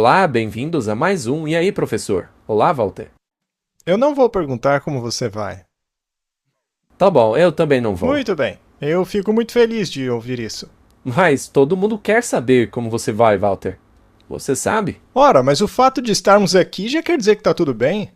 Olá, bem-vindos a mais um. E aí, professor? Olá, Walter. Eu não vou perguntar como você vai. Tá bom, eu também não vou. Muito bem. Eu fico muito feliz de ouvir isso. Mas todo mundo quer saber como você vai, Walter. Você sabe? Ora, mas o fato de estarmos aqui já quer dizer que tá tudo bem?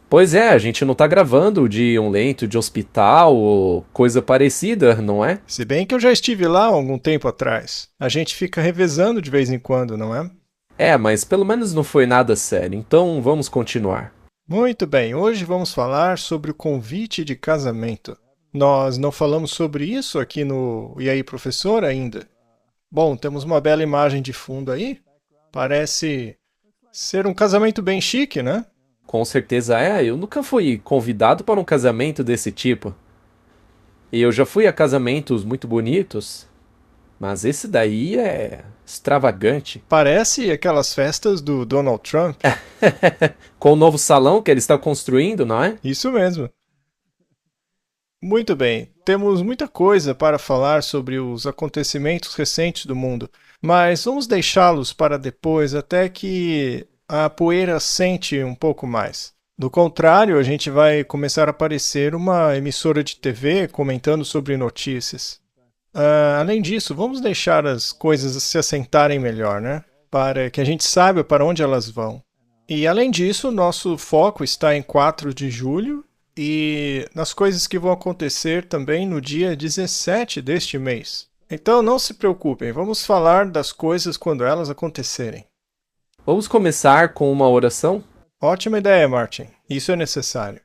Pois é, a gente não tá gravando de um leito de hospital ou coisa parecida, não é? Se bem que eu já estive lá há algum tempo atrás. A gente fica revezando de vez em quando, não é? É, mas pelo menos não foi nada sério, então vamos continuar. Muito bem, hoje vamos falar sobre o convite de casamento. Nós não falamos sobre isso aqui no E aí, professor, ainda? Bom, temos uma bela imagem de fundo aí. Parece ser um casamento bem chique, né? Com certeza é, eu nunca fui convidado para um casamento desse tipo. E eu já fui a casamentos muito bonitos, mas esse daí é extravagante. Parece aquelas festas do Donald Trump. Com o novo salão que ele está construindo, não é? Isso mesmo. Muito bem, temos muita coisa para falar sobre os acontecimentos recentes do mundo, mas vamos deixá-los para depois até que a poeira sente um pouco mais. Do contrário, a gente vai começar a aparecer uma emissora de TV comentando sobre notícias. Além disso, vamos deixar as coisas se assentarem melhor, né? Para que a gente saiba para onde elas vão. E além disso, nosso foco está em 4 de julho e nas coisas que vão acontecer também no dia 17 deste mês. Então não se preocupem, vamos falar das coisas quando elas acontecerem. Vamos começar com uma oração? Ótima ideia, Martin. Isso é necessário.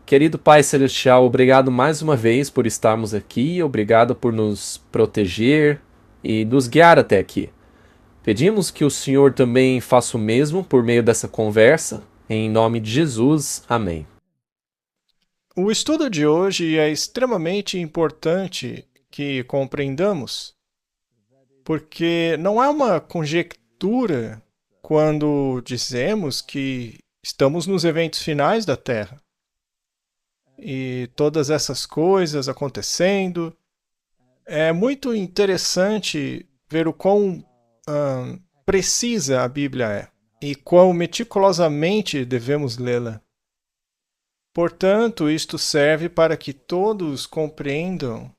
Querido Pai Celestial, obrigado mais uma vez por estarmos aqui, obrigado por nos proteger e nos guiar até aqui. Pedimos que o Senhor também faça o mesmo por meio dessa conversa. Em nome de Jesus, amém. O estudo de hoje é extremamente importante que compreendamos, porque não é uma conjectura quando dizemos que estamos nos eventos finais da Terra. E todas essas coisas acontecendo. É muito interessante ver o quão precisa a Bíblia é e quão meticulosamente devemos lê-la. Portanto, isto serve para que todos compreendam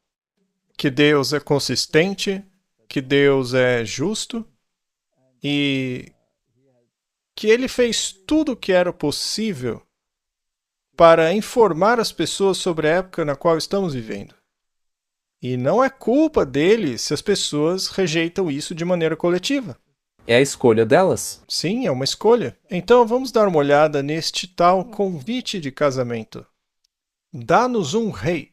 que Deus é consistente, que Deus é justo e que Ele fez tudo o que era possível para informar as pessoas sobre a época na qual estamos vivendo. E não é culpa dele se as pessoas rejeitam isso de maneira coletiva. É a escolha delas. Sim, é uma escolha. Então vamos dar uma olhada neste tal convite de casamento. Dá-nos um rei.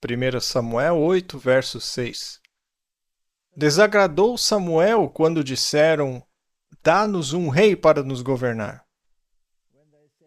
1 Samuel 8, verso 6. Desagradou Samuel quando disseram: dá-nos um rei para nos governar.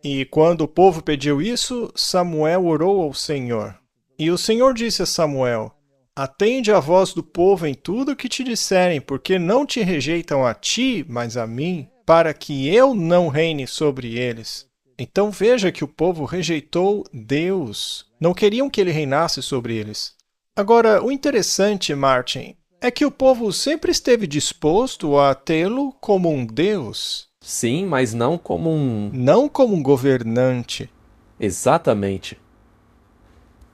E quando o povo pediu isso, Samuel orou ao Senhor. E o Senhor disse a Samuel: atende a voz do povo em tudo o que te disserem, porque não te rejeitam a ti, mas a mim, para que eu não reine sobre eles. Então veja que o povo rejeitou Deus. Não queriam que ele reinasse sobre eles. Agora, o interessante, Martin, é que o povo sempre esteve disposto a tê-lo como um Deus. Sim, mas não como um... Não como um governante. Exatamente.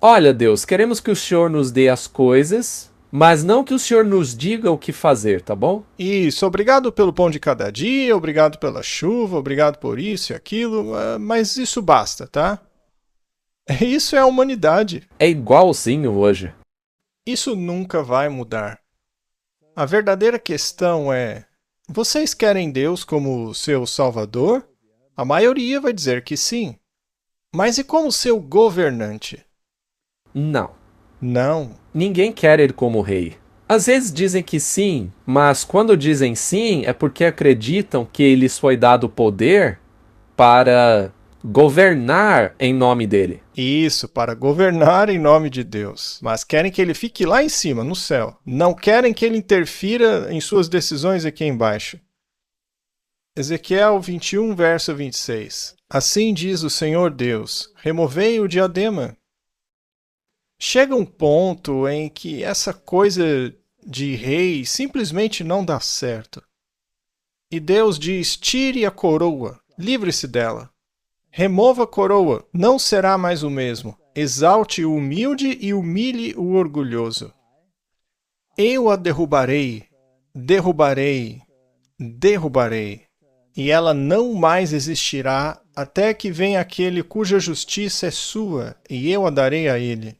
Olha, Deus, queremos que o Senhor nos dê as coisas, mas não que o Senhor nos diga o que fazer, tá bom? Isso, obrigado pelo pão de cada dia, obrigado pela chuva, obrigado por isso e aquilo, mas isso basta, tá? Isso é a humanidade. É igualzinho hoje. Isso nunca vai mudar. A verdadeira questão é: vocês querem Deus como seu Salvador? A maioria vai dizer que sim. Mas e como seu governante? Não. Não. Ninguém quer ele como rei. Às vezes dizem que sim, mas quando dizem sim é porque acreditam que lhes foi dado poder para governar em nome dele. Isso, para governar em nome de Deus. Mas querem que ele fique lá em cima, no céu. Não querem que ele interfira em suas decisões aqui embaixo. Ezequiel 21, verso 26. Assim diz o Senhor Deus: removei o diadema. Chega um ponto em que essa coisa de rei simplesmente não dá certo. E Deus diz: tire a coroa, livre-se dela. Remova a coroa, não será mais o mesmo. Exalte o humilde e humilhe o orgulhoso. Eu a derrubarei, derrubarei, derrubarei, e ela não mais existirá até que venha aquele cuja justiça é sua, e eu a darei a ele.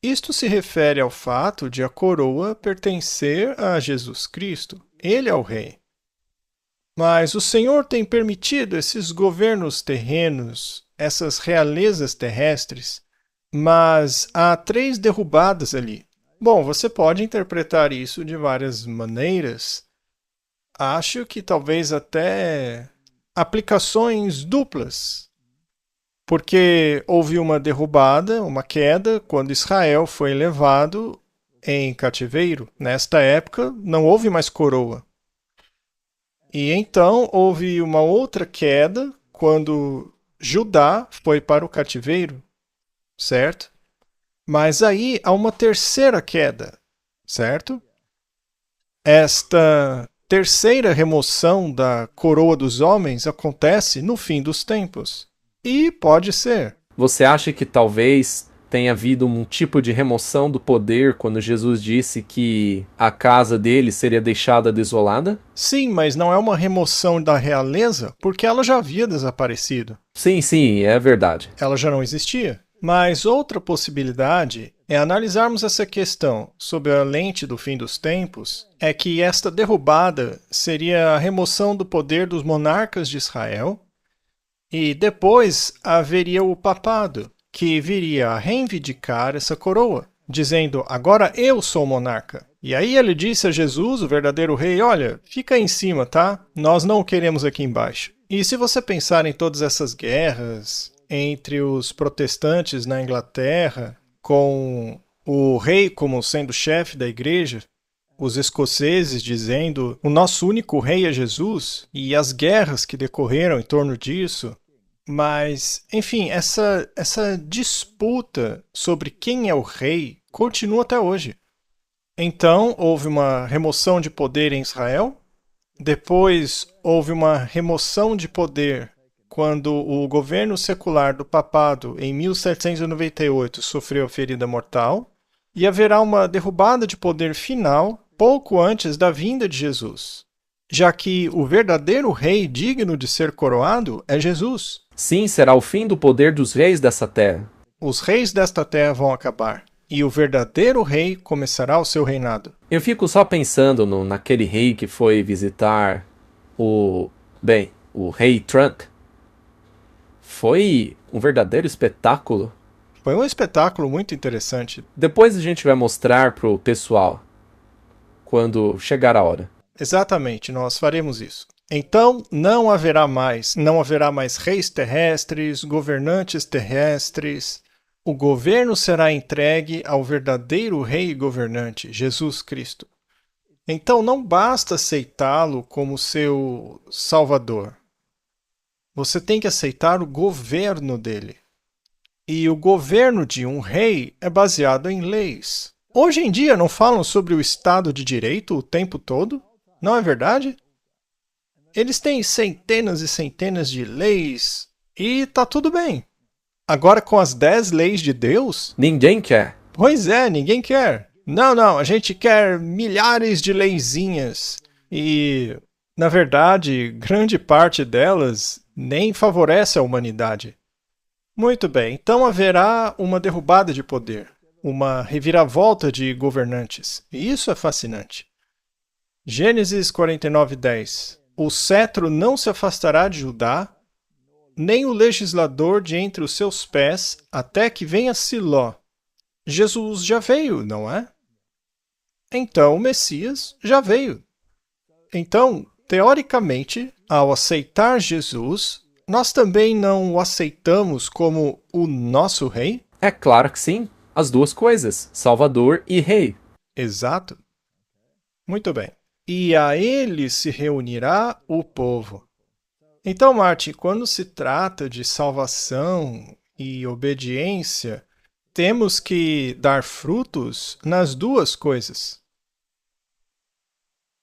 Isto se refere ao fato de a coroa pertencer a Jesus Cristo. Ele é o rei. Mas o Senhor tem permitido esses governos terrenos, essas realezas terrestres, mas há 3 derrubadas ali. Bom, você pode interpretar isso de várias maneiras. Acho que talvez até aplicações duplas. Porque houve uma derrubada, uma queda, quando Israel foi levado em cativeiro. Nesta época, não houve mais coroa. E então houve uma outra queda quando Judá foi para o cativeiro, certo? Mas aí há uma terceira queda, certo? Esta terceira remoção da coroa dos homens acontece no fim dos tempos. E pode ser. Você acha que talvez tenha havido um tipo de remoção do poder quando Jesus disse que a casa dele seria deixada desolada? Sim, mas não é uma remoção da realeza, porque ela já havia desaparecido. Sim, é verdade. Ela já não existia. Mas outra possibilidade é analisarmos essa questão sob a lente do fim dos tempos, é que esta derrubada seria a remoção do poder dos monarcas de Israel, e depois haveria o papado, que viria a reivindicar essa coroa, dizendo: agora eu sou monarca. E aí ele disse a Jesus, o verdadeiro rei: olha, fica aí em cima, tá? Nós não o queremos aqui embaixo. E se você pensar em todas essas guerras entre os protestantes na Inglaterra, com o rei como sendo chefe da igreja, os escoceses dizendo: o nosso único rei é Jesus, e as guerras que decorreram em torno disso. Mas, enfim, essa disputa sobre quem é o rei continua até hoje. Então, houve uma remoção de poder em Israel. Depois, houve uma remoção de poder quando o governo secular do papado, em 1798, sofreu ferida mortal. E haverá uma derrubada de poder final pouco antes da vinda de Jesus, já que o verdadeiro rei digno de ser coroado é Jesus. Sim, será o fim do poder dos reis dessa terra. Os reis desta terra vão acabar, e o verdadeiro rei começará o seu reinado. Eu fico só pensando naquele rei que foi visitar o rei Trunk. Foi um verdadeiro espetáculo. Foi um espetáculo muito interessante. Depois a gente vai mostrar pro pessoal quando chegar a hora. Exatamente, nós faremos isso. Então, não haverá mais reis terrestres, governantes terrestres. O governo será entregue ao verdadeiro rei e governante, Jesus Cristo. Então, não basta aceitá-lo como seu salvador. Você tem que aceitar o governo dele. E o governo de um rei é baseado em leis. Hoje em dia não falam sobre o Estado de Direito o tempo todo? Não é verdade? Eles têm centenas e centenas de leis e tá tudo bem. Agora com as 10 leis de Deus? Ninguém quer. Pois é, ninguém quer. Não, a gente quer milhares de leizinhas. E, na verdade, grande parte delas nem favorece a humanidade. Muito bem, então haverá uma derrubada de poder, uma reviravolta de governantes. E isso é fascinante. Gênesis 49:10. O cetro não se afastará de Judá, nem o legislador de entre os seus pés, até que venha Siló. Jesus já veio, não é? Então o Messias já veio. Então, teoricamente, ao aceitar Jesus, nós também não o aceitamos como o nosso rei? É claro que sim. As duas coisas, Salvador e Rei. Exato. Muito bem. E a ele se reunirá o povo. Então, Martin, quando se trata de salvação e obediência, temos que dar frutos nas duas coisas.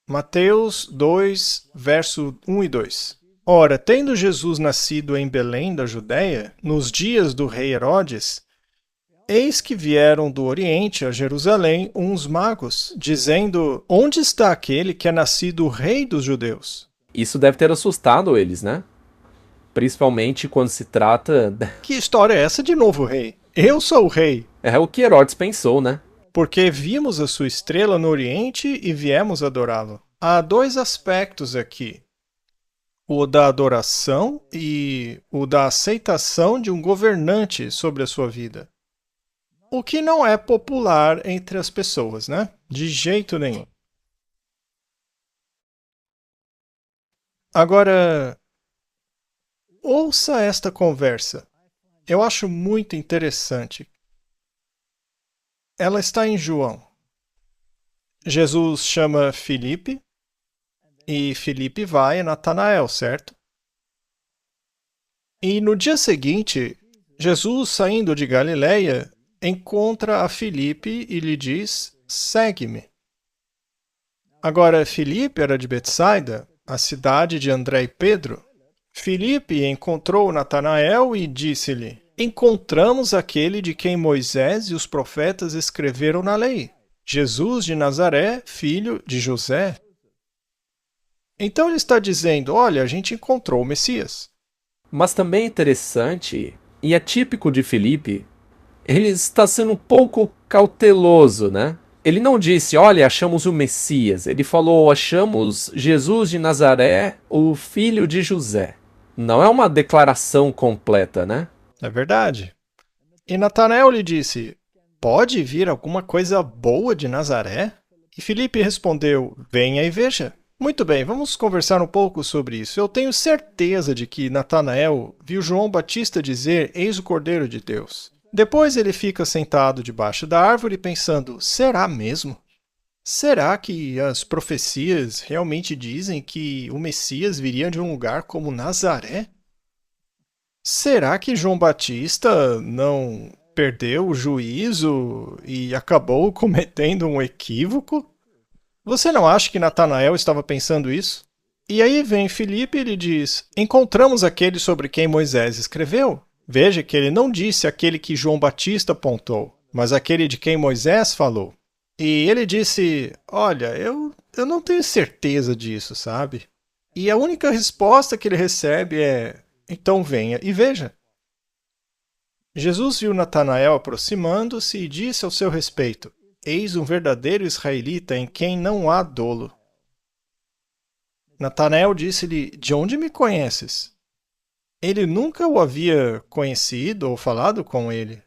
Mateus 2, verso 1 e 2. Ora, tendo Jesus nascido em Belém da Judéia, nos dias do rei Herodes, eis que vieram do Oriente a Jerusalém uns magos, dizendo: Onde está aquele que é nascido o rei dos judeus? Isso deve ter assustado eles, né? Principalmente quando se trata... Que história é essa de novo, rei? Eu sou o rei. É o que Herodes pensou, né? Porque vimos a sua estrela no Oriente e viemos adorá-lo. Há dois aspectos aqui: o da adoração e o da aceitação de um governante sobre a sua vida. O que não é popular entre as pessoas, né? De jeito nenhum. Agora, ouça esta conversa. Eu acho muito interessante. Ela está em João. Jesus chama Filipe e Filipe vai a Natanael, certo? E no dia seguinte, Jesus, saindo de Galiléia, encontra a Filipe e lhe diz: segue-me. Agora, Filipe era de Betsaida, a cidade de André e Pedro. Filipe encontrou Natanael e disse-lhe: encontramos aquele de quem Moisés e os profetas escreveram na lei, Jesus de Nazaré, filho de José. Então ele está dizendo: olha, a gente encontrou o Messias. Mas também é interessante, e é típico de Filipe, ele está sendo um pouco cauteloso, né? Ele não disse: olha, achamos o Messias. Ele falou: achamos Jesus de Nazaré, o filho de José. Não é uma declaração completa, né? É verdade. E Natanael lhe disse: pode vir alguma coisa boa de Nazaré? E Filipe respondeu: venha e veja. Muito bem, vamos conversar um pouco sobre isso. Eu tenho certeza de que Natanael viu João Batista dizer: eis o Cordeiro de Deus. Depois ele fica sentado debaixo da árvore pensando: será mesmo? Será que as profecias realmente dizem que o Messias viria de um lugar como Nazaré? Será que João Batista não perdeu o juízo e acabou cometendo um equívoco? Você não acha que Natanael estava pensando isso? E aí vem Filipe e lhe diz: encontramos aquele sobre quem Moisés escreveu. Veja que ele não disse aquele que João Batista apontou, mas aquele de quem Moisés falou. E ele disse: olha, eu não tenho certeza disso, sabe? E a única resposta que ele recebe é: então venha e veja. Jesus viu Natanael aproximando-se e disse ao seu respeito: eis um verdadeiro israelita em quem não há dolo. Natanael disse-lhe: de onde me conheces? Ele nunca o havia conhecido ou falado com ele.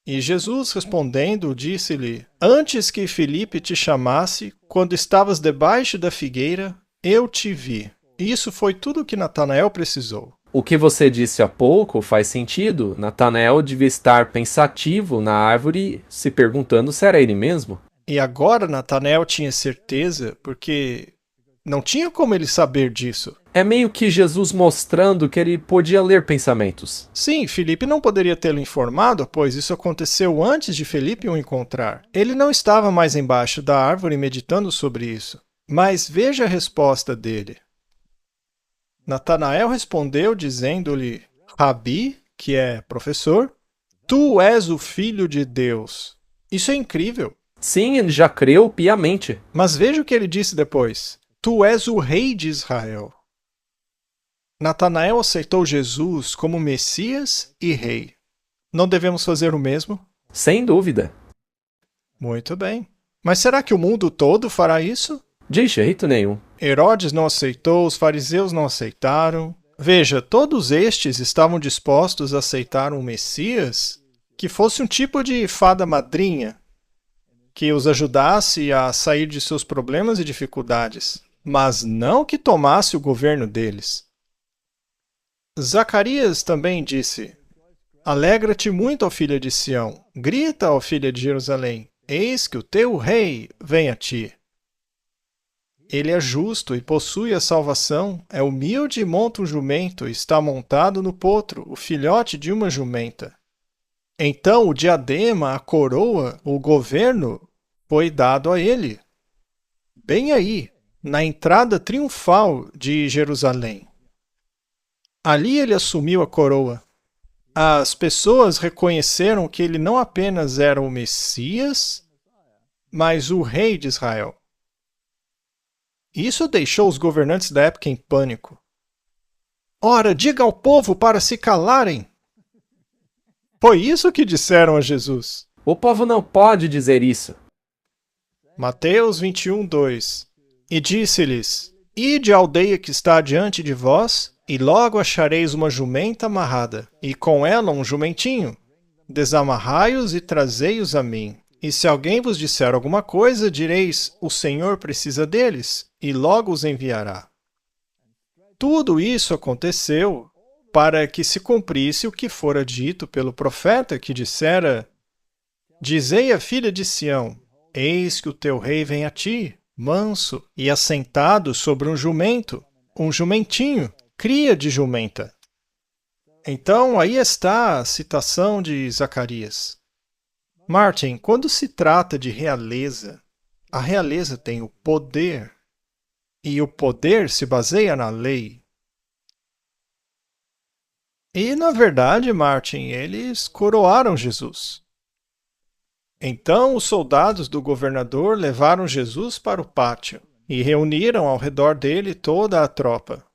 E Jesus, respondendo, disse-lhe: antes que Filipe te chamasse, quando estavas debaixo da figueira, eu te vi. Isso foi tudo o que Natanael precisou. O que você disse há pouco faz sentido. Natanael devia estar pensativo na árvore, se perguntando se era ele mesmo. E agora Natanael tinha certeza, porque não tinha como ele saber disso. É meio que Jesus mostrando que ele podia ler pensamentos. Sim, Filipe não poderia tê-lo informado, pois isso aconteceu antes de Filipe o encontrar. Ele não estava mais embaixo da árvore meditando sobre isso. Mas veja a resposta dele. Natanael respondeu dizendo-lhe: Rabi, que é professor, tu és o Filho de Deus. Isso é incrível. Sim, ele já creu piamente. Mas veja o que ele disse depois: tu és o rei de Israel. Natanael aceitou Jesus como Messias e rei. Não devemos fazer o mesmo? Sem dúvida. Muito bem. Mas será que o mundo todo fará isso? De jeito nenhum. Herodes não aceitou, os fariseus não aceitaram. Veja, todos estes estavam dispostos a aceitar um Messias que fosse um tipo de fada madrinha, que os ajudasse a sair de seus problemas e dificuldades, mas não que tomasse o governo deles. Zacarias também disse: alegra-te muito, ó filha de Sião, grita, ó filha de Jerusalém, eis que o teu rei vem a ti. Ele é justo e possui a salvação, é humilde e monta um jumento, está montado no potro, o filhote de uma jumenta. Então o diadema, a coroa, o governo, foi dado a ele. Bem aí, na entrada triunfal de Jerusalém. Ali ele assumiu a coroa. As pessoas reconheceram que ele não apenas era o Messias, mas o rei de Israel. Isso deixou os governantes da época em pânico. Ora, diga ao povo para se calarem! Foi isso que disseram a Jesus. O povo não pode dizer isso. Mateus 21, 2. E disse-lhes: Ide à aldeia que está diante de vós, e logo achareis uma jumenta amarrada, e com ela um jumentinho. Desamarrai-os e trazei-os a mim. E se alguém vos disser alguma coisa, direis: O Senhor precisa deles, e logo os enviará. Tudo isso aconteceu para que se cumprisse o que fora dito pelo profeta, que dissera: Dizei à filha de Sião: Eis que o teu rei vem a ti, manso e assentado sobre um jumento, um jumentinho, cria de jumenta. Então, aí está a citação de Zacarias. Martin, quando se trata de realeza, a realeza tem o poder, e o poder se baseia na lei. E, na verdade, Martin, eles coroaram Jesus. Então, os soldados do governador levaram Jesus para o pátio e reuniram ao redor dele toda a tropa.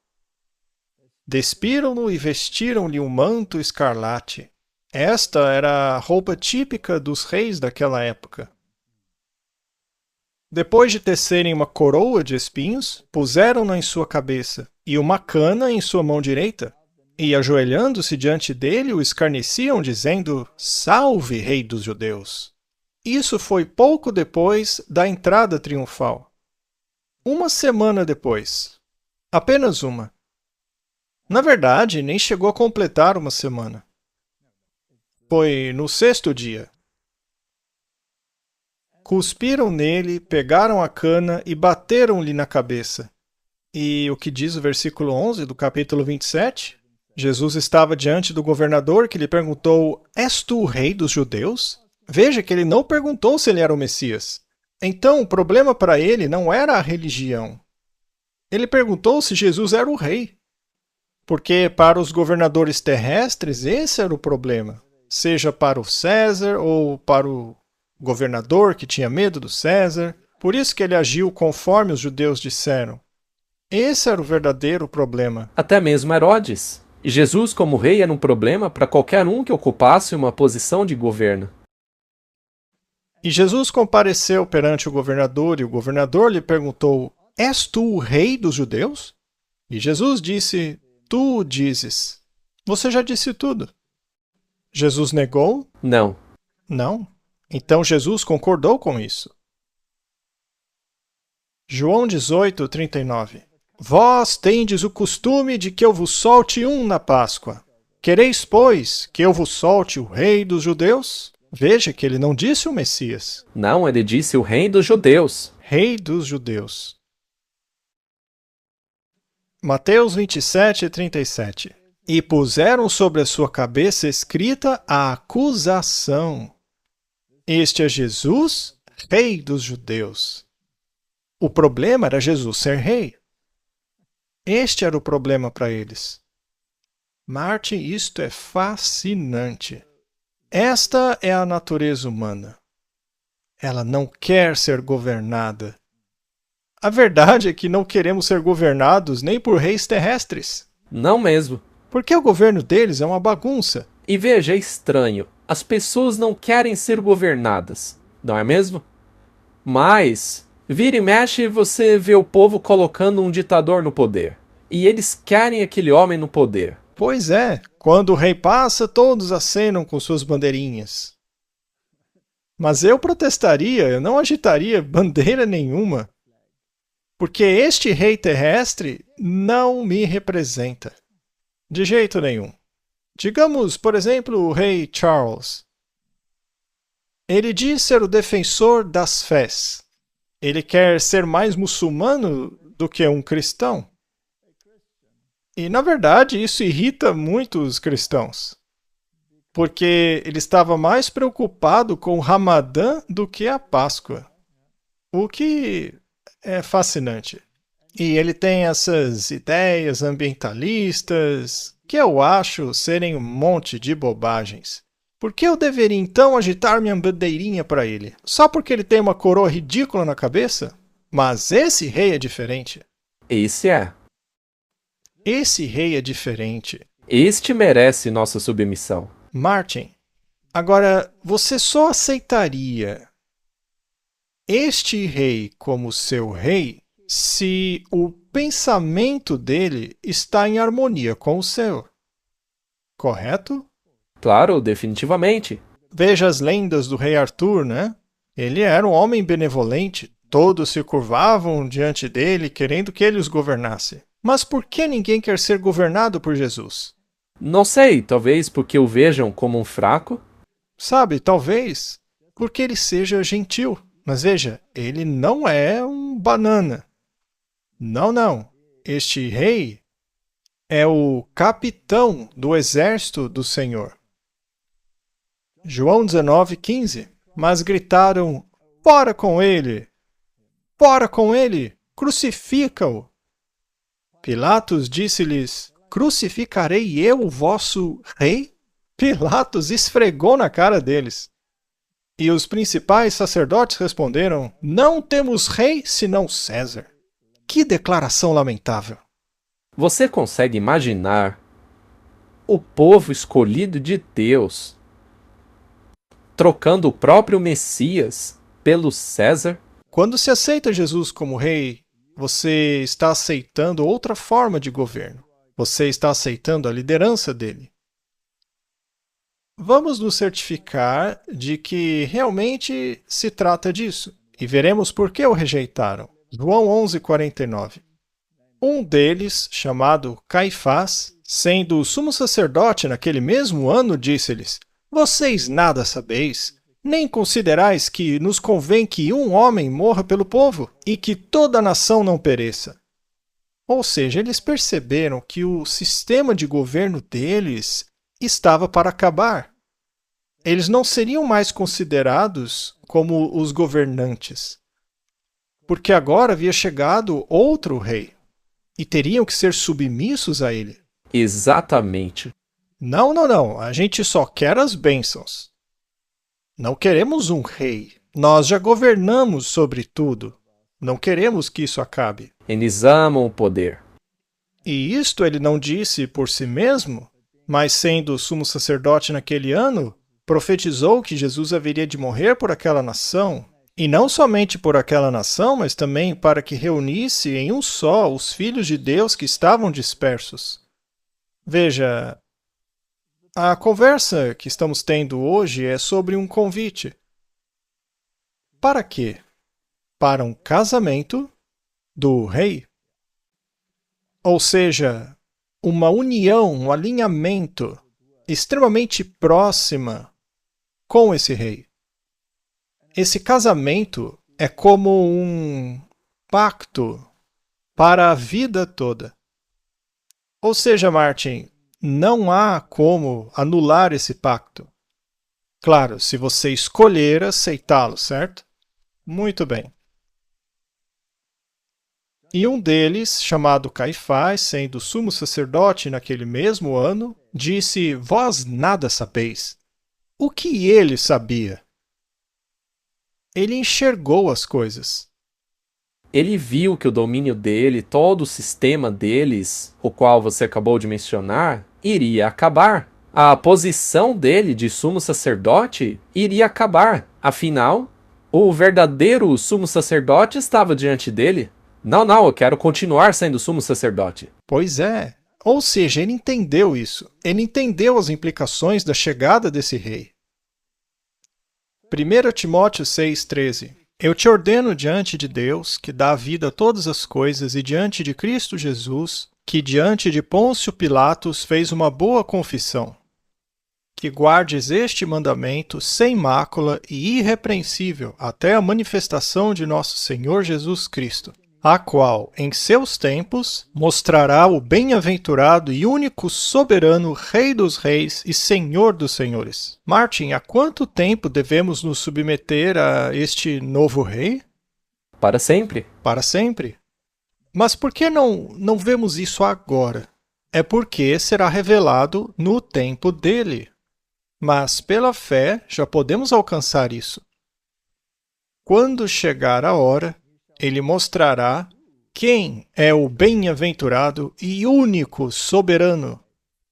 Despiram-no e vestiram-lhe um manto escarlate. Esta era a roupa típica dos reis daquela época. Depois de tecerem uma coroa de espinhos, puseram-na em sua cabeça e uma cana em sua mão direita, e ajoelhando-se diante dele, o escarneciam, dizendo: Salve, rei dos judeus! Isso foi pouco depois da entrada triunfal. Uma semana depois. Apenas uma. Na verdade, nem chegou a completar uma semana. Foi no 6º dia. Cuspiram nele, pegaram a cana e bateram-lhe na cabeça. E o que diz o versículo 11 do capítulo 27? Jesus estava diante do governador, que lhe perguntou: És tu o rei dos judeus? Veja que ele não perguntou se ele era o Messias. Então, o problema para ele não era a religião. Ele perguntou se Jesus era o rei. Porque para os governadores terrestres, esse era o problema. Seja para o César ou para o governador que tinha medo do César. Por isso que ele agiu conforme os judeus disseram. Esse era o verdadeiro problema. Até mesmo Herodes. E Jesus, como rei, era um problema para qualquer um que ocupasse uma posição de governo. E Jesus compareceu perante o governador, e o governador lhe perguntou: És tu o rei dos judeus? E Jesus disse: Tu o dizes. Você já disse tudo. Jesus negou? Não. Não. Então Jesus concordou com isso. João 18, 39. Vós tendes o costume de que eu vos solte um na Páscoa. Quereis, pois, que eu vos solte o rei dos judeus? Veja que ele não disse o Messias. Não, ele disse o rei dos judeus. Rei dos judeus. Mateus 27, 37. E puseram sobre a sua cabeça escrita a acusação: Este é Jesus, rei dos judeus. O problema era Jesus ser rei. Este era o problema para eles. Martin, isto é fascinante. Esta é a natureza humana. Ela não quer ser governada. A verdade é que não queremos ser governados nem por reis terrestres. Não mesmo. Porque o governo deles é uma bagunça. E veja, é estranho. As pessoas não querem ser governadas, não é mesmo? Mas, vira e mexe, você vê o povo colocando um ditador no poder. E eles querem aquele homem no poder. Pois é, quando o rei passa, todos acenam com suas bandeirinhas. Mas eu protestaria, eu não agitaria bandeira nenhuma. Porque este rei terrestre não me representa. De jeito nenhum. Digamos, por exemplo, o rei Charles. Ele diz ser o defensor das fés. Ele quer ser mais muçulmano do que um cristão. E, na verdade, isso irrita muito os cristãos. Porque ele estava mais preocupado com o Ramadã do que a Páscoa. O que é fascinante. E ele tem essas ideias ambientalistas que eu acho serem um monte de bobagens. Por que eu deveria então agitar minha bandeirinha para ele? Só porque ele tem uma coroa ridícula na cabeça? Mas esse rei é diferente. Esse é. Esse rei é diferente. Este merece nossa submissão. Martin, agora você só aceitaria este rei como seu rei se o pensamento dele está em harmonia com o seu. Correto? Claro, definitivamente. Veja as lendas do rei Arthur, né? Ele era um homem benevolente, todos se curvavam diante dele, querendo que ele os governasse. Mas por que ninguém quer ser governado por Jesus? Não sei, talvez porque o vejam como um fraco? Sabe, talvez porque ele seja gentil. Mas veja, ele não é um banana. Não, não. Este rei é o capitão do exército do Senhor. João 19:15. Mas gritaram: fora com ele! Fora com ele! Crucifica-o! Pilatos disse-lhes: crucificarei eu o vosso rei? Pilatos esfregou na cara deles. E os principais sacerdotes responderam: não temos rei senão César. Que declaração lamentável! Você consegue imaginar o povo escolhido de Deus trocando o próprio Messias pelo César? Quando se aceita Jesus como rei, você está aceitando outra forma de governo. Você está aceitando a liderança dele. Vamos nos certificar de que realmente se trata disso. E veremos por que o rejeitaram. João 11:49. Um deles, chamado Caifás, sendo o sumo sacerdote naquele mesmo ano, disse-lhes: vocês nada sabeis, nem considerais que nos convém que um homem morra pelo povo e que toda a nação não pereça. Ou seja, eles perceberam que o sistema de governo deles estava para acabar. Eles não seriam mais considerados como os governantes, porque agora havia chegado outro rei e teriam que ser submissos a ele. Exatamente. Não, não, não. A gente só quer as bênçãos. Não queremos um rei. Nós já governamos sobre tudo. Não queremos que isso acabe. Eles amam o poder. E isto ele não disse por si mesmo, mas sendo sumo sacerdote naquele ano, profetizou que Jesus haveria de morrer por aquela nação, e não somente por aquela nação, mas também para que reunisse em um só os filhos de Deus que estavam dispersos. Veja, a conversa que estamos tendo hoje é sobre um convite. Para quê? Para um casamento do rei. Ou seja, uma união, um alinhamento extremamente próxima com esse rei. Esse casamento é como um pacto para a vida toda. Ou seja, Martin, não há como anular esse pacto. Claro, se você escolher aceitá-lo, certo? Muito bem. E um deles, chamado Caifás, sendo sumo sacerdote naquele mesmo ano, disse: vós nada sabeis. O que ele sabia? Ele enxergou as coisas. Ele viu que o domínio dele, todo o sistema deles, o qual você acabou de mencionar, iria acabar. A posição dele de sumo sacerdote iria acabar. Afinal, o verdadeiro sumo sacerdote estava diante dele. Não, eu quero continuar sendo sumo sacerdote. Pois é. Ou seja, ele entendeu isso. Ele entendeu as implicações da chegada desse rei. 1 Timóteo 6,13. Eu te ordeno diante de Deus, que dá vida a todas as coisas, e diante de Cristo Jesus, que diante de Pôncio Pilatos fez uma boa confissão, que guardes este mandamento sem mácula e irrepreensível até a manifestação de nosso Senhor Jesus Cristo, a qual, em seus tempos, mostrará o bem-aventurado e único soberano Rei dos Reis e Senhor dos Senhores. Martin, há quanto tempo devemos nos submeter a este novo rei? Para sempre. Para sempre. Mas por que não vemos isso agora? É porque será revelado no tempo dele. Mas pela fé já podemos alcançar isso. Quando chegar a hora, ele mostrará quem é o bem-aventurado e único soberano,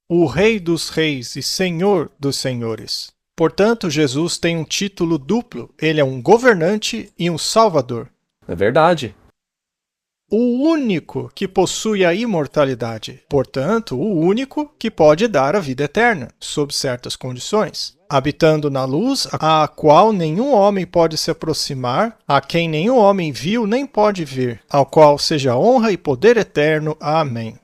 o Rei dos Reis e Senhor dos Senhores. Portanto, Jesus tem um título duplo. Ele é um governante e um salvador. É verdade. O único que possui a imortalidade. Portanto, o único que pode dar a vida eterna, sob certas condições. Habitando na luz, a qual nenhum homem pode se aproximar, a quem nenhum homem viu nem pode ver, ao qual seja honra e poder eterno. Amém.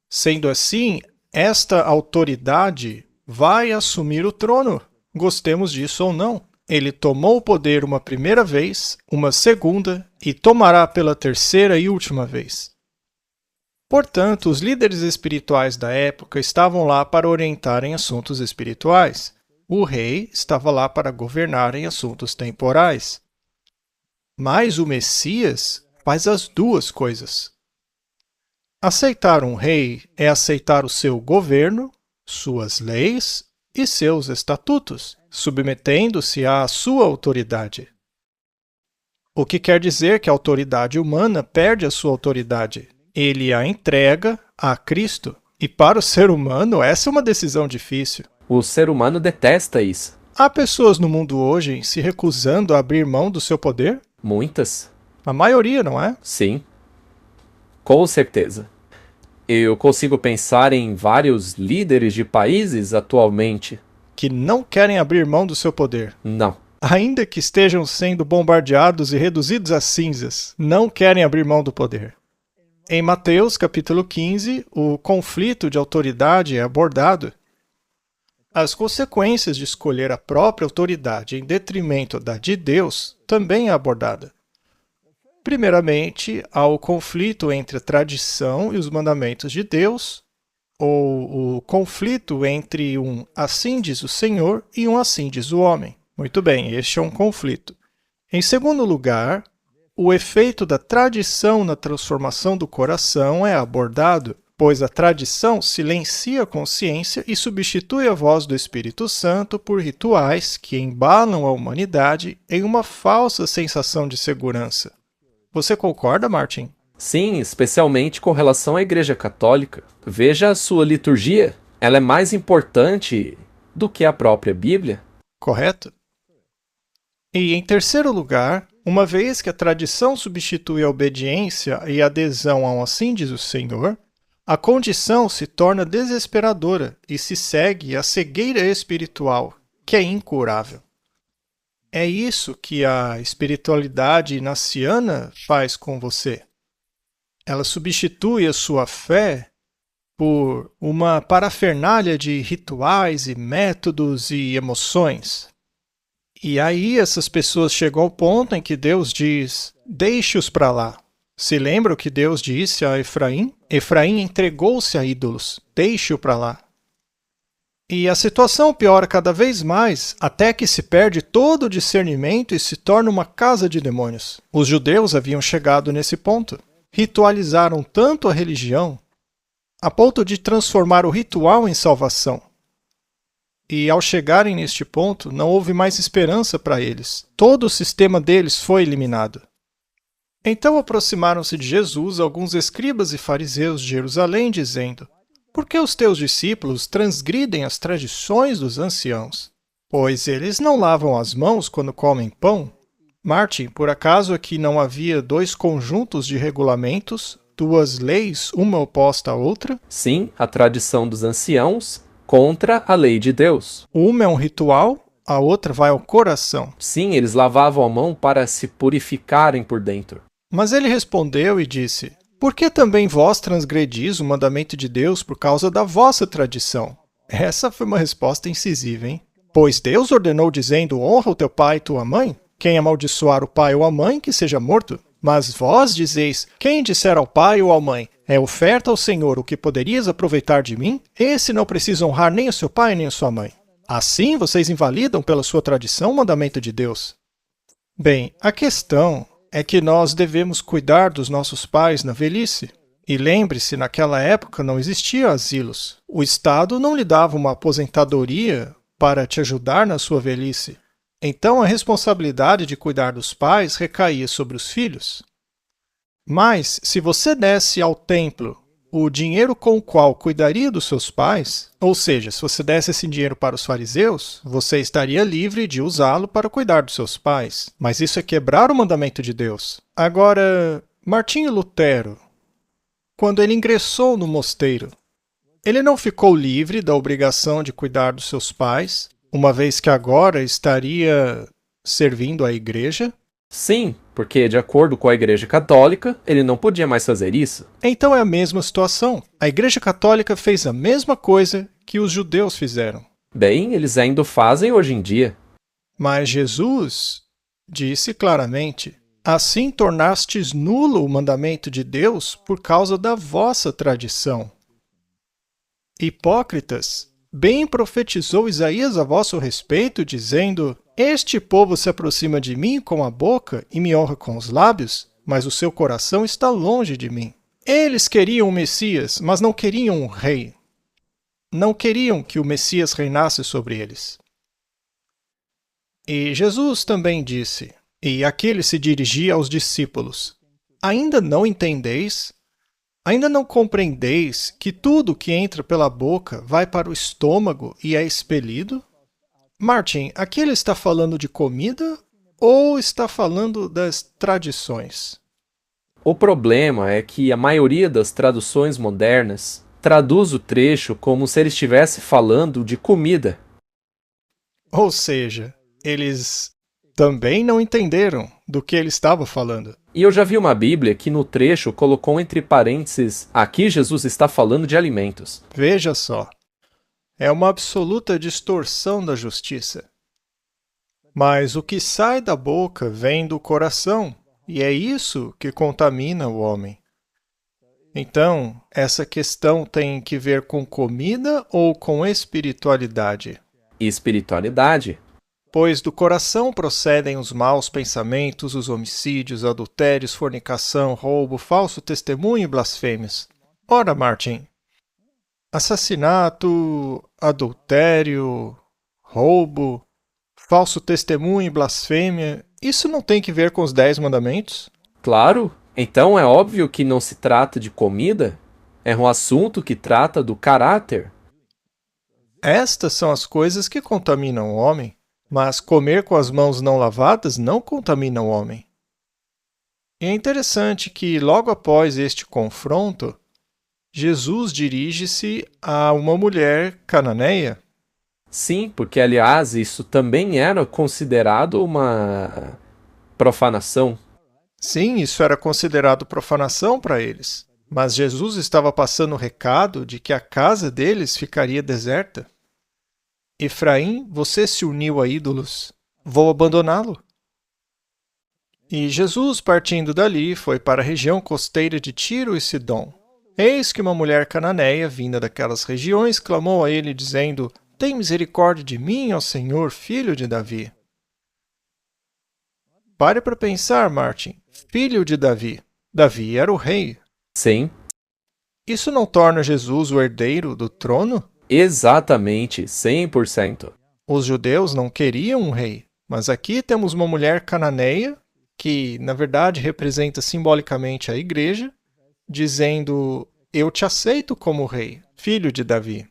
Sendo assim, esta autoridade vai assumir o trono, gostemos disso ou não. Ele tomou o poder uma primeira vez, uma segunda e tomará pela terceira e última vez. Portanto, os líderes espirituais da época estavam lá para orientar em assuntos espirituais. O rei estava lá para governar em assuntos temporais. Mas o Messias faz as duas coisas. Aceitar um rei é aceitar o seu governo, suas leis e seus estatutos, submetendo-se à sua autoridade. O que quer dizer que a autoridade humana perde a sua autoridade. Ele a entrega a Cristo. E para o ser humano, essa é uma decisão difícil. O ser humano detesta isso. Há pessoas no mundo hoje se recusando a abrir mão do seu poder? Muitas. A maioria, não é? Sim. Com certeza. Eu consigo pensar em vários líderes de países atualmente. Que não querem abrir mão do seu poder. Não. Ainda que estejam sendo bombardeados e reduzidos a cinzas, não querem abrir mão do poder. Em Mateus, capítulo 15, o conflito de autoridade é abordado. As consequências de escolher a própria autoridade em detrimento da de Deus também é abordada. Primeiramente, há o conflito entre a tradição e os mandamentos de Deus, ou o conflito entre um assim diz o Senhor e um assim diz o homem. Muito bem, este é um conflito. Em segundo lugar, o efeito da tradição na transformação do coração é abordado, pois a tradição silencia a consciência e substitui a voz do Espírito Santo por rituais que embalam a humanidade em uma falsa sensação de segurança. Você concorda, Martin? Sim, especialmente com relação à Igreja Católica. Veja a sua liturgia. Ela é mais importante do que a própria Bíblia. Correto? E, em terceiro lugar, uma vez que a tradição substitui a obediência e a adesão a um assim diz o Senhor, a condição se torna desesperadora e se segue a cegueira espiritual, que é incurável. É isso que a espiritualidade inaciana faz com você. Ela substitui a sua fé por uma parafernália de rituais e métodos e emoções. E aí essas pessoas chegam ao ponto em que Deus diz, deixe-os para lá. Se lembra o que Deus disse a Efraim? Efraim entregou-se a ídolos, deixe-o para lá. E a situação piora cada vez mais, até que se perde todo o discernimento e se torna uma casa de demônios. Os judeus haviam chegado nesse ponto. Ritualizaram tanto a religião, a ponto de transformar o ritual em salvação. E ao chegarem neste ponto, não houve mais esperança para eles. Todo o sistema deles foi eliminado. Então aproximaram-se de Jesus alguns escribas e fariseus de Jerusalém, dizendo, por que os teus discípulos transgridem as tradições dos anciãos? Pois eles não lavam as mãos quando comem pão? Martin, por acaso aqui não havia dois conjuntos de regulamentos, duas leis, uma oposta à outra? Sim, a tradição dos anciãos contra a lei de Deus. Uma é um ritual, a outra vai ao coração. Sim, eles lavavam a mão para se purificarem por dentro. Mas ele respondeu e disse, por que também vós transgredis o mandamento de Deus por causa da vossa tradição? Essa foi uma resposta incisiva, hein? Pois Deus ordenou dizendo, honra o teu pai e tua mãe? Quem amaldiçoar o pai ou a mãe, que seja morto. Mas vós dizeis, quem disser ao pai ou à mãe, é oferta ao Senhor o que poderias aproveitar de mim? Esse não precisa honrar nem o seu pai nem a sua mãe. Assim vocês invalidam pela sua tradição o mandamento de Deus. Bem, a questão é que nós devemos cuidar dos nossos pais na velhice. E lembre-se, naquela época não existiam asilos. O Estado não lhe dava uma aposentadoria para te ajudar na sua velhice. Então a responsabilidade de cuidar dos pais recaía sobre os filhos. Mas, se você desse ao templo o dinheiro com o qual cuidaria dos seus pais, ou seja, se você desse esse dinheiro para os fariseus, você estaria livre de usá-lo para cuidar dos seus pais. Mas isso é quebrar o mandamento de Deus. Agora, Martinho Lutero, quando ele ingressou no mosteiro, ele não ficou livre da obrigação de cuidar dos seus pais, uma vez que agora estaria servindo à igreja? Sim, porque de acordo com a Igreja Católica, ele não podia mais fazer isso. Então é a mesma situação. A Igreja Católica fez a mesma coisa que os judeus fizeram. Bem, eles ainda o fazem hoje em dia. Mas Jesus disse claramente: assim tornastes nulo o mandamento de Deus por causa da vossa tradição. Hipócritas, bem profetizou Isaías a vosso respeito, dizendo: este povo se aproxima de mim com a boca e me honra com os lábios, mas o seu coração está longe de mim. Eles queriam o Messias, mas não queriam um rei. Não queriam que o Messias reinasse sobre eles. E Jesus também disse, e aqui ele se dirigia aos discípulos: ainda não entendeis? Ainda não compreendeis que tudo que entra pela boca vai para o estômago e é expelido? Martin, aqui ele está falando de comida ou está falando das tradições? O problema é que a maioria das traduções modernas traduz o trecho como se ele estivesse falando de comida. Ou seja, eles também não entenderam do que ele estava falando. E eu já vi uma Bíblia que no trecho colocou entre parênteses: aqui Jesus está falando de alimentos. Veja só. É uma absoluta distorção da justiça. Mas o que sai da boca vem do coração, e é isso que contamina o homem. Então, essa questão tem que ver com comida ou com espiritualidade? Espiritualidade. Pois do coração procedem os maus pensamentos, os homicídios, adultérios, fornicação, roubo, falso testemunho e blasfêmias. Ora, Martin, assassinato, adultério, roubo, falso testemunho e blasfêmia, isso não tem que ver com os 10 mandamentos? Claro, então é óbvio que não se trata de comida, é um assunto que trata do caráter. Estas são as coisas que contaminam o homem, mas comer com as mãos não lavadas não contamina o homem. E é interessante que logo após este confronto, Jesus dirige-se a uma mulher cananeia. Sim, porque aliás isso também era considerado uma profanação. Sim, isso era considerado profanação para eles. Mas Jesus estava passando o recado de que a casa deles ficaria deserta. Efraim, você se uniu a ídolos. Vou abandoná-lo. E Jesus, partindo dali, foi para a região costeira de Tiro e Sidom. Eis que uma mulher cananeia, vinda daquelas regiões, clamou a ele, dizendo: tem misericórdia de mim, ó Senhor, filho de Davi. Pare para pensar, Martin. Filho de Davi. Davi era o rei. Sim. Isso não torna Jesus o herdeiro do trono? Exatamente, 100%. Os judeus não queriam um rei, mas aqui temos uma mulher cananeia, que na verdade representa simbolicamente a igreja, dizendo: eu te aceito como rei, filho de Davi.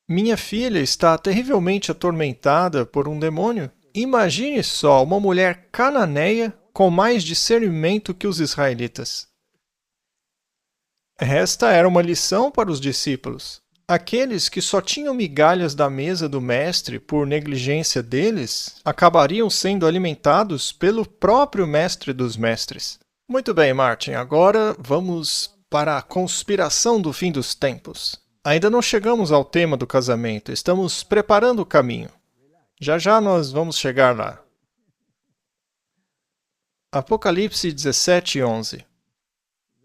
Minha filha está terrivelmente atormentada por um demônio. Imagine só uma mulher cananeia com mais discernimento que os israelitas. Esta era uma lição para os discípulos. Aqueles que só tinham migalhas da mesa do mestre por negligência deles, acabariam sendo alimentados pelo próprio mestre dos mestres. Muito bem, Martin, agora vamos para a conspiração do fim dos tempos. Ainda não chegamos ao tema do casamento, estamos preparando o caminho. Já já nós vamos chegar lá. Apocalipse 17:11.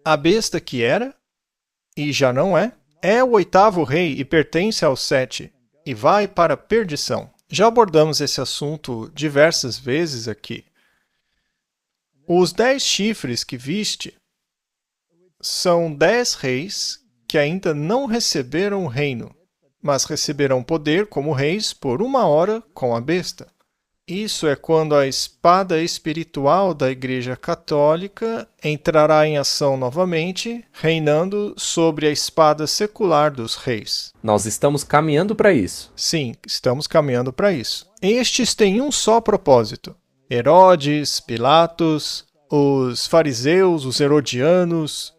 A besta que era, e já não é o 8º rei e pertence aos 7, e vai para a perdição. Já abordamos esse assunto diversas vezes aqui. Os 10 chifres que viste são 10 reis que ainda não receberam o reino, mas receberão poder como reis por 1 hora com a besta. Isso é quando a espada espiritual da Igreja Católica entrará em ação novamente, reinando sobre a espada secular dos reis. Nós estamos caminhando para isso. Sim, estamos caminhando para isso. Estes têm um só propósito. Herodes, Pilatos, os fariseus, os herodianos,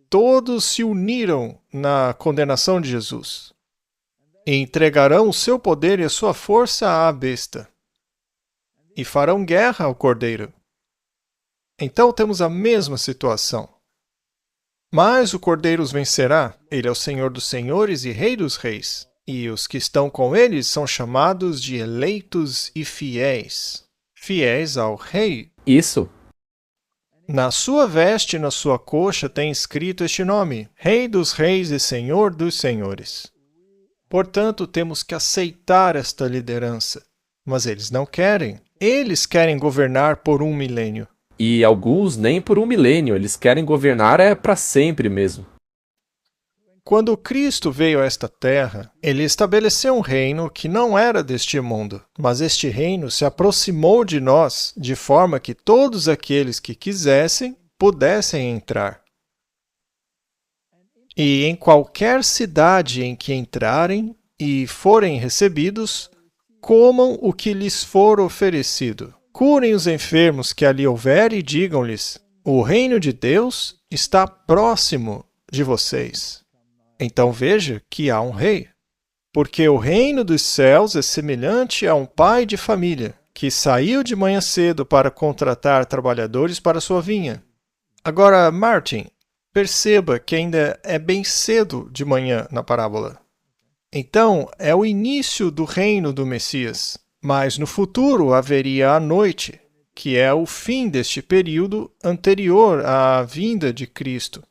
todos se uniram na condenação de Jesus e entregarão o seu poder e a sua força à besta e farão guerra ao Cordeiro. Então temos a mesma situação. Mas o Cordeiro os vencerá. Ele é o Senhor dos senhores e Rei dos reis. E os que estão com ele são chamados de eleitos e fiéis. Fiéis ao Rei. Isso. Na sua veste e na sua coxa tem escrito este nome: Rei dos reis e Senhor dos senhores. Portanto, temos que aceitar esta liderança. Mas eles não querem. Eles querem governar por 1 milênio. E alguns nem por 1 milênio, eles querem governar para sempre mesmo. Quando Cristo veio a esta terra, ele estabeleceu um reino que não era deste mundo, mas este reino se aproximou de nós de forma que todos aqueles que quisessem pudessem entrar. E em qualquer cidade em que entrarem e forem recebidos, comam o que lhes for oferecido. Curem os enfermos que ali houver e digam-lhes: o reino de Deus está próximo de vocês. Então veja que há um rei. Porque o reino dos céus é semelhante a um pai de família que saiu de manhã cedo para contratar trabalhadores para sua vinha. Agora, Martin, perceba que ainda é bem cedo de manhã na parábola. Então, é o início do reino do Messias, mas no futuro haveria a noite, que é o fim deste período anterior à vinda de Cristo,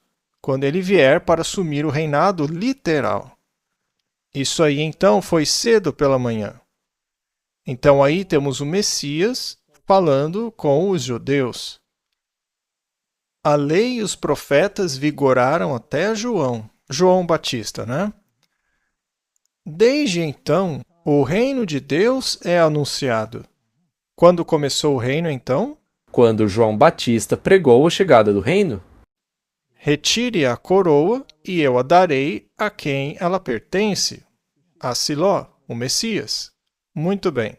quando ele vier para assumir o reinado literal. Isso aí, então, foi cedo pela manhã. Então, aí temos o Messias falando com os judeus. A lei e os profetas vigoraram até João Batista, né? Desde então, o reino de Deus é anunciado. Quando começou o reino, então? Quando João Batista pregou a chegada do reino. Retire a coroa e eu a darei a quem ela pertence. A Siló, o Messias. Muito bem.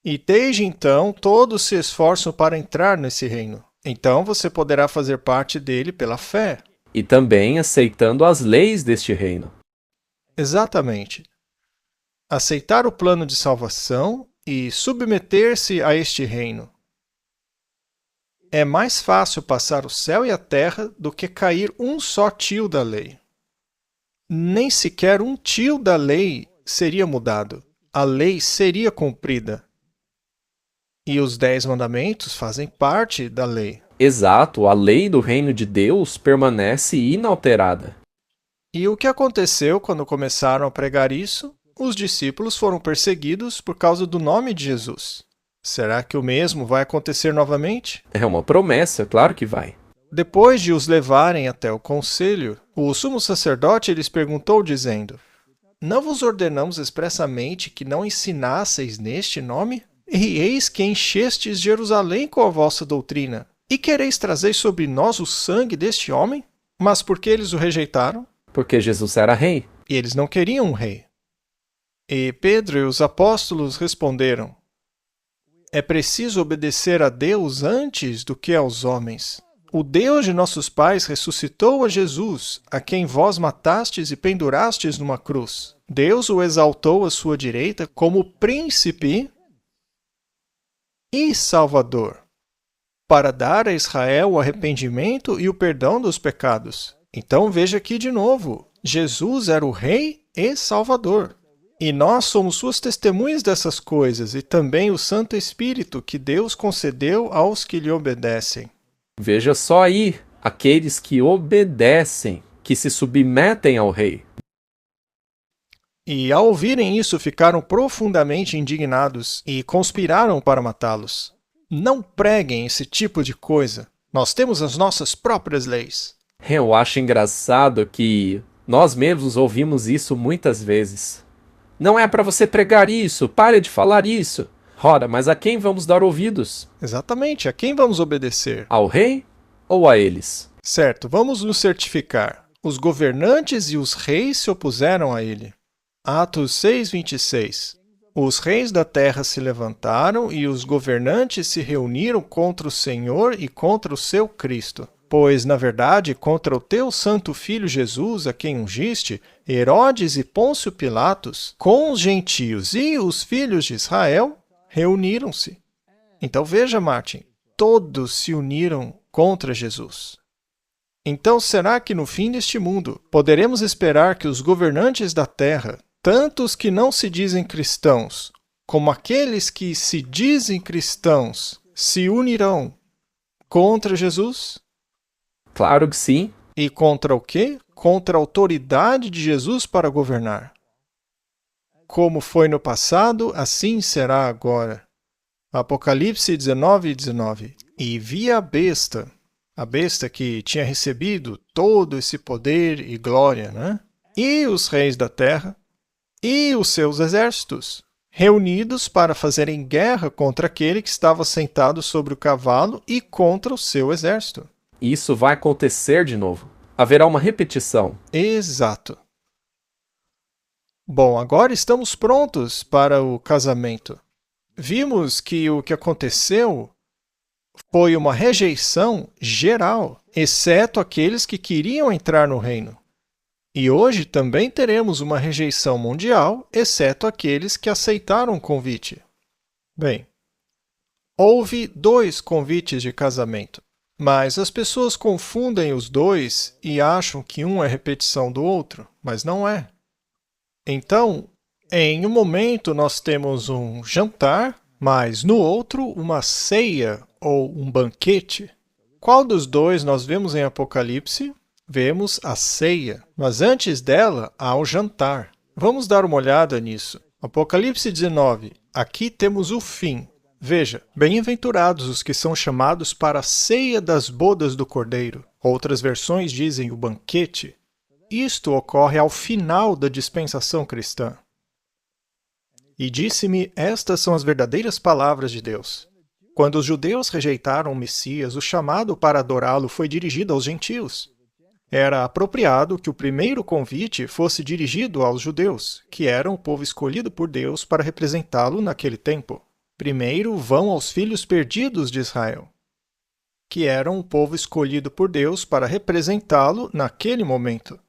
E desde então, todos se esforçam para entrar nesse reino. Então você poderá fazer parte dele pela fé. E também aceitando as leis deste reino. Exatamente. Aceitar o plano de salvação e submeter-se a este reino. É mais fácil passar o céu e a terra do que cair um só tio da lei. Nem sequer um tio da lei seria mudado. A lei seria cumprida. E os 10 mandamentos fazem parte da lei. Exato, a lei do reino de Deus permanece inalterada. E o que aconteceu quando começaram a pregar isso? Os discípulos foram perseguidos por causa do nome de Jesus. Será que o mesmo vai acontecer novamente? É uma promessa, claro que vai. Depois de os levarem até o conselho, o sumo sacerdote lhes perguntou, dizendo: Não vos ordenamos expressamente que não ensinasseis neste nome? E eis que enchestes Jerusalém com a vossa doutrina. E quereis trazer sobre nós o sangue deste homem? Mas por que eles o rejeitaram? Porque Jesus era rei. E eles não queriam um rei. E Pedro e os apóstolos responderam: É preciso obedecer a Deus antes do que aos homens. O Deus de nossos pais ressuscitou a Jesus, a quem vós matastes e pendurastes numa cruz. Deus o exaltou à sua direita como príncipe e Salvador, para dar a Israel o arrependimento e o perdão dos pecados. Então veja aqui de novo, Jesus era o Rei e Salvador. E nós somos suas testemunhas dessas coisas, e também o Santo Espírito que Deus concedeu aos que lhe obedecem. Veja só aí, aqueles que obedecem, que se submetem ao rei. E ao ouvirem isso, ficaram profundamente indignados e conspiraram para matá-los. Não preguem esse tipo de coisa. Nós temos as nossas próprias leis. Eu acho engraçado que nós mesmos ouvimos isso muitas vezes. Não é para você pregar isso, pare de falar isso. Ora, mas a quem vamos dar ouvidos? Exatamente, a quem vamos obedecer? Ao rei ou a eles? Certo, vamos nos certificar. Os governantes e os reis se opuseram a ele. Atos 6:26. Os reis da terra se levantaram e os governantes se reuniram contra o Senhor e contra o seu Cristo. Pois, na verdade, contra o teu santo filho Jesus, a quem ungiste, Herodes e Pôncio Pilatos, com os gentios e os filhos de Israel, reuniram-se. Então veja, Martin, todos se uniram contra Jesus. Então será que no fim deste mundo poderemos esperar que os governantes da terra, tanto os que não se dizem cristãos, como aqueles que se dizem cristãos, se unirão contra Jesus? Claro que sim. E contra o quê? Contra a autoridade de Jesus para governar. Como foi no passado, assim será agora. Apocalipse 19:19. E vi a besta que tinha recebido todo esse poder e glória, né? E os reis da terra, e os seus exércitos, reunidos para fazerem guerra contra aquele que estava sentado sobre o cavalo e contra o seu exército. Isso vai acontecer de novo. Haverá uma repetição. Exato. Bom, agora estamos prontos para o casamento. Vimos que o que aconteceu foi uma rejeição geral, exceto aqueles que queriam entrar no reino. E hoje também teremos uma rejeição mundial, exceto aqueles que aceitaram o convite. Bem, houve 2 convites de casamento, mas as pessoas confundem os dois e acham que um é repetição do outro, mas não é. Então, em um momento nós temos um jantar, mas no outro uma ceia ou um banquete. Qual dos dois nós vemos em Apocalipse? Vemos a ceia, mas antes dela há o jantar. Vamos dar uma olhada nisso. Apocalipse 19. Aqui temos o fim. Veja, bem-aventurados os que são chamados para a ceia das bodas do Cordeiro. Outras versões dizem o banquete. Isto ocorre ao final da dispensação cristã. E disse-me, estas são as verdadeiras palavras de Deus. Quando os judeus rejeitaram o Messias, o chamado para adorá-lo foi dirigido aos gentios. Era apropriado que o primeiro convite fosse dirigido aos judeus, que eram o povo escolhido por Deus para representá-lo naquele tempo. Primeiro vão aos filhos perdidos de Israel, que eram o povo escolhido por Deus para representá-lo naquele momento.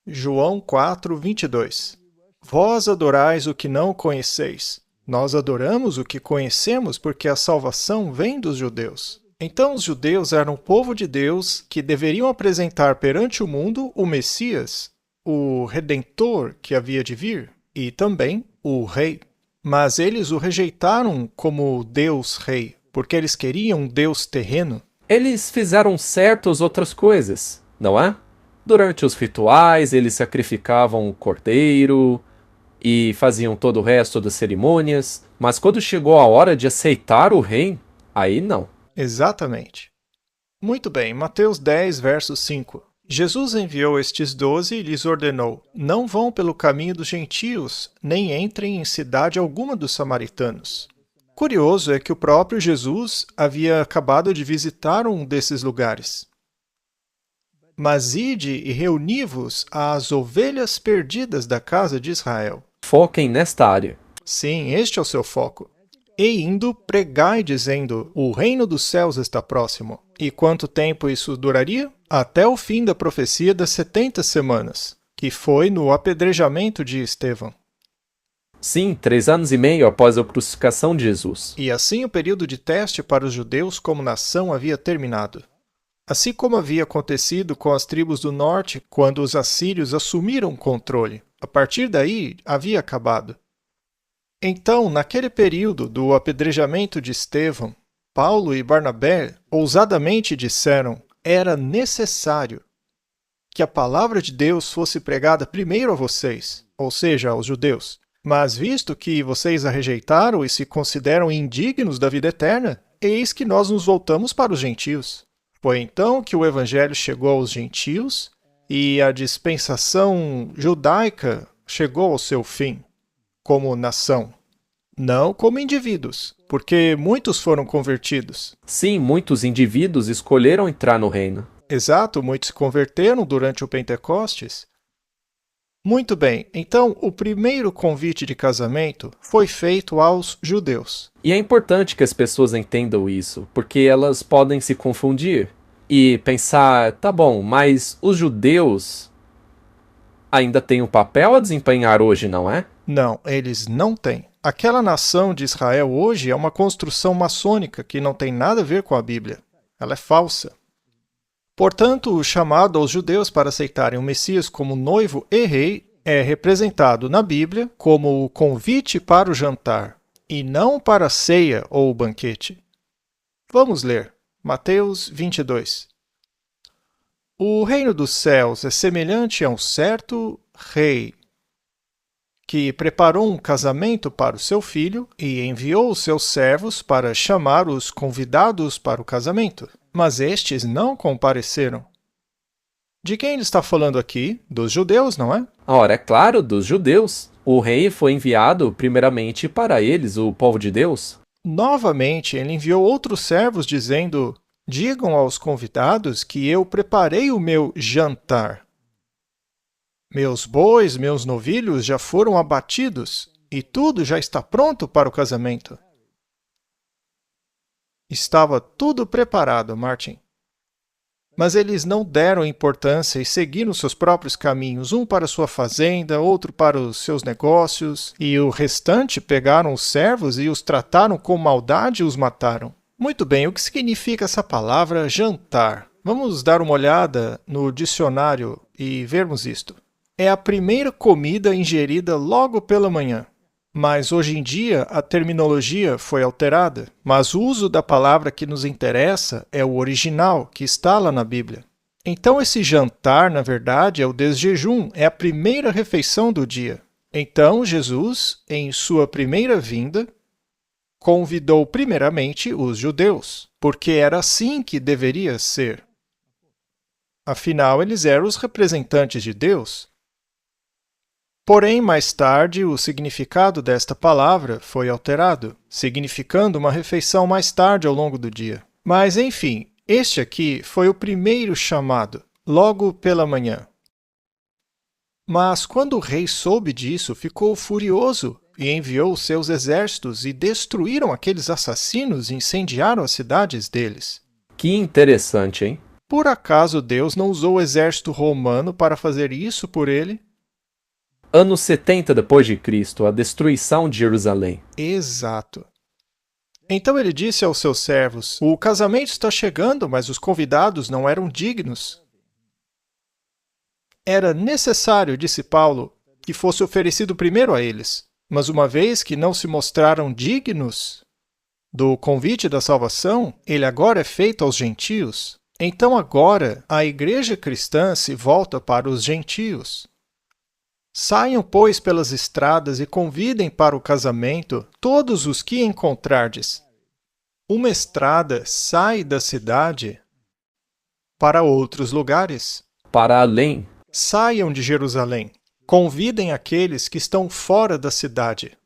João 4:22. Vós adorais o que não conheceis. Nós adoramos o que conhecemos porque a salvação vem dos judeus. Então os judeus eram o povo de Deus que deveriam apresentar perante o mundo o Messias, o Redentor que havia de vir, e também o Rei. Mas eles o rejeitaram como Deus Rei, porque eles queriam um Deus terreno. Eles fizeram certas outras coisas, não é? Durante os rituais, eles sacrificavam o cordeiro e faziam todo o resto das cerimônias, mas quando chegou a hora de aceitar o rei, aí não. Exatamente. Muito bem, Mateus 10, verso 5. Jesus enviou estes 12 e lhes ordenou: não vão pelo caminho dos gentios, nem entrem em cidade alguma dos samaritanos. Curioso é que o próprio Jesus havia acabado de visitar um desses lugares. Mas ide e reuni-vos às ovelhas perdidas da casa de Israel. Foquem nesta área. Sim, este é o seu foco. E indo, pregai dizendo, o reino dos céus está próximo. E quanto tempo isso duraria? Até o fim da profecia das 70 semanas, que foi no apedrejamento de Estevão. Sim, 3 anos e meio após a crucificação de Jesus. E assim o período de teste para os judeus como nação havia terminado. Assim como havia acontecido com as tribos do norte quando os assírios assumiram o controle. A partir daí, havia acabado. Então, naquele período do apedrejamento de Estevão, Paulo e Barnabé ousadamente disseram: era necessário que a palavra de Deus fosse pregada primeiro a vocês, ou seja, aos judeus, Mas visto que vocês a rejeitaram e se consideram indignos da vida eterna, eis que nós nos voltamos para os gentios. Foi então que o evangelho chegou aos gentios e a dispensação judaica chegou ao seu fim, como nação. Não como indivíduos, porque muitos foram convertidos. Sim, muitos indivíduos escolheram entrar no reino. Exato, muitos se converteram durante o Pentecostes. Muito bem, então o primeiro convite de casamento foi feito aos judeus. E é importante que as pessoas entendam isso, porque elas podem se confundir e pensar, tá bom, mas os judeus ainda têm um papel a desempenhar hoje, não é? Não, eles não têm. Aquela nação de Israel hoje é uma construção maçônica que não tem nada a ver com a Bíblia. Ela é falsa. Portanto, o chamado aos judeus para aceitarem o Messias como noivo e rei é representado na Bíblia como o convite para o jantar, e não para a ceia ou o banquete. Vamos ler. Mateus 22. O reino dos céus é semelhante a um certo rei que preparou um casamento para o seu filho e enviou os seus servos para chamar os convidados para o casamento. Mas estes não compareceram. De quem ele está falando aqui? Dos judeus, não é? Ora, é claro, dos judeus. O rei foi enviado primeiramente para eles, o povo de Deus. Novamente, ele enviou outros servos dizendo: digam aos convidados que eu preparei o meu jantar. Meus bois, meus novilhos já foram abatidos e tudo já está pronto para o casamento. Estava tudo preparado, Martin. Mas eles não deram importância e seguiram seus próprios caminhos, um para sua fazenda, outro para os seus negócios, e o restante pegaram os servos e os trataram com maldade e os mataram. Muito bem, o que significa essa palavra jantar? Vamos dar uma olhada no dicionário e vermos isto. É a primeira comida ingerida logo pela manhã. Mas hoje em dia a terminologia foi alterada, mas o uso da palavra que nos interessa é o original, que está lá na Bíblia. Então esse jantar, na verdade, é o desjejum, é a primeira refeição do dia. Então Jesus, em sua primeira vinda, convidou primeiramente os judeus, porque era assim que deveria ser. Afinal, eles eram os representantes de Deus. Porém, mais tarde, o significado desta palavra foi alterado, significando uma refeição mais tarde ao longo do dia. Mas, enfim, este aqui foi o primeiro chamado, logo pela manhã. Mas quando o rei soube disso, ficou furioso e enviou seus exércitos e destruíram aqueles assassinos e incendiaram as cidades deles. Que interessante, hein? Por acaso Deus não usou o exército romano para fazer isso por ele? Anos 70 depois de Cristo, a destruição de Jerusalém. Exato. Então ele disse aos seus servos: o casamento está chegando, mas os convidados não eram dignos. Era necessário, disse Paulo, que fosse oferecido primeiro a eles. Mas uma vez que não se mostraram dignos do convite da salvação, ele agora é feito aos gentios. Então agora a igreja cristã se volta para os gentios. Saiam, pois, pelas estradas e convidem para o casamento todos os que encontrardes. Uma estrada sai da cidade para outros lugares. Para além. Saiam de Jerusalém. Convidem aqueles que estão fora da cidade.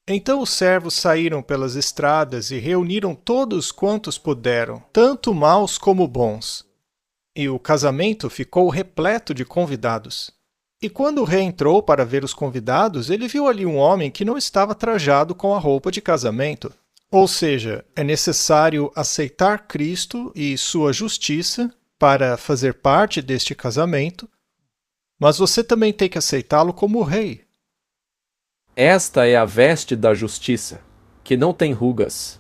Então os servos saíram pelas estradas e reuniram todos quantos puderam, tanto maus como bons. E o casamento ficou repleto de convidados. E quando o rei entrou para ver os convidados, ele viu ali um homem que não estava trajado com a roupa de casamento. Ou seja, é necessário aceitar Cristo e sua justiça para fazer parte deste casamento, mas você também tem que aceitá-lo como rei. Esta é a veste da justiça, que não tem rugas.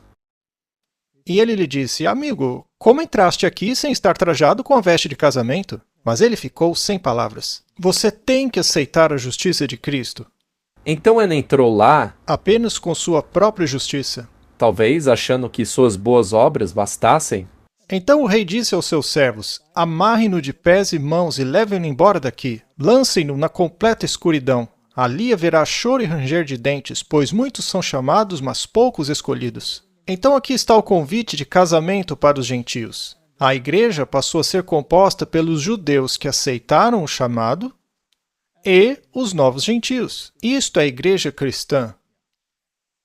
E ele lhe disse: amigo, como entraste aqui sem estar trajado com a veste de casamento? Mas ele ficou sem palavras. Você tem que aceitar a justiça de Cristo. Então ele entrou lá, apenas com sua própria justiça. Talvez achando que suas boas obras bastassem. Então o rei disse aos seus servos: amarrem-no de pés e mãos e levem-no embora daqui. Lancem-no na completa escuridão. Ali haverá choro e ranger de dentes, pois muitos são chamados, mas poucos escolhidos. Então aqui está o convite de casamento para os gentios. A igreja passou a ser composta pelos judeus que aceitaram o chamado e os novos gentios. Isto é a igreja cristã.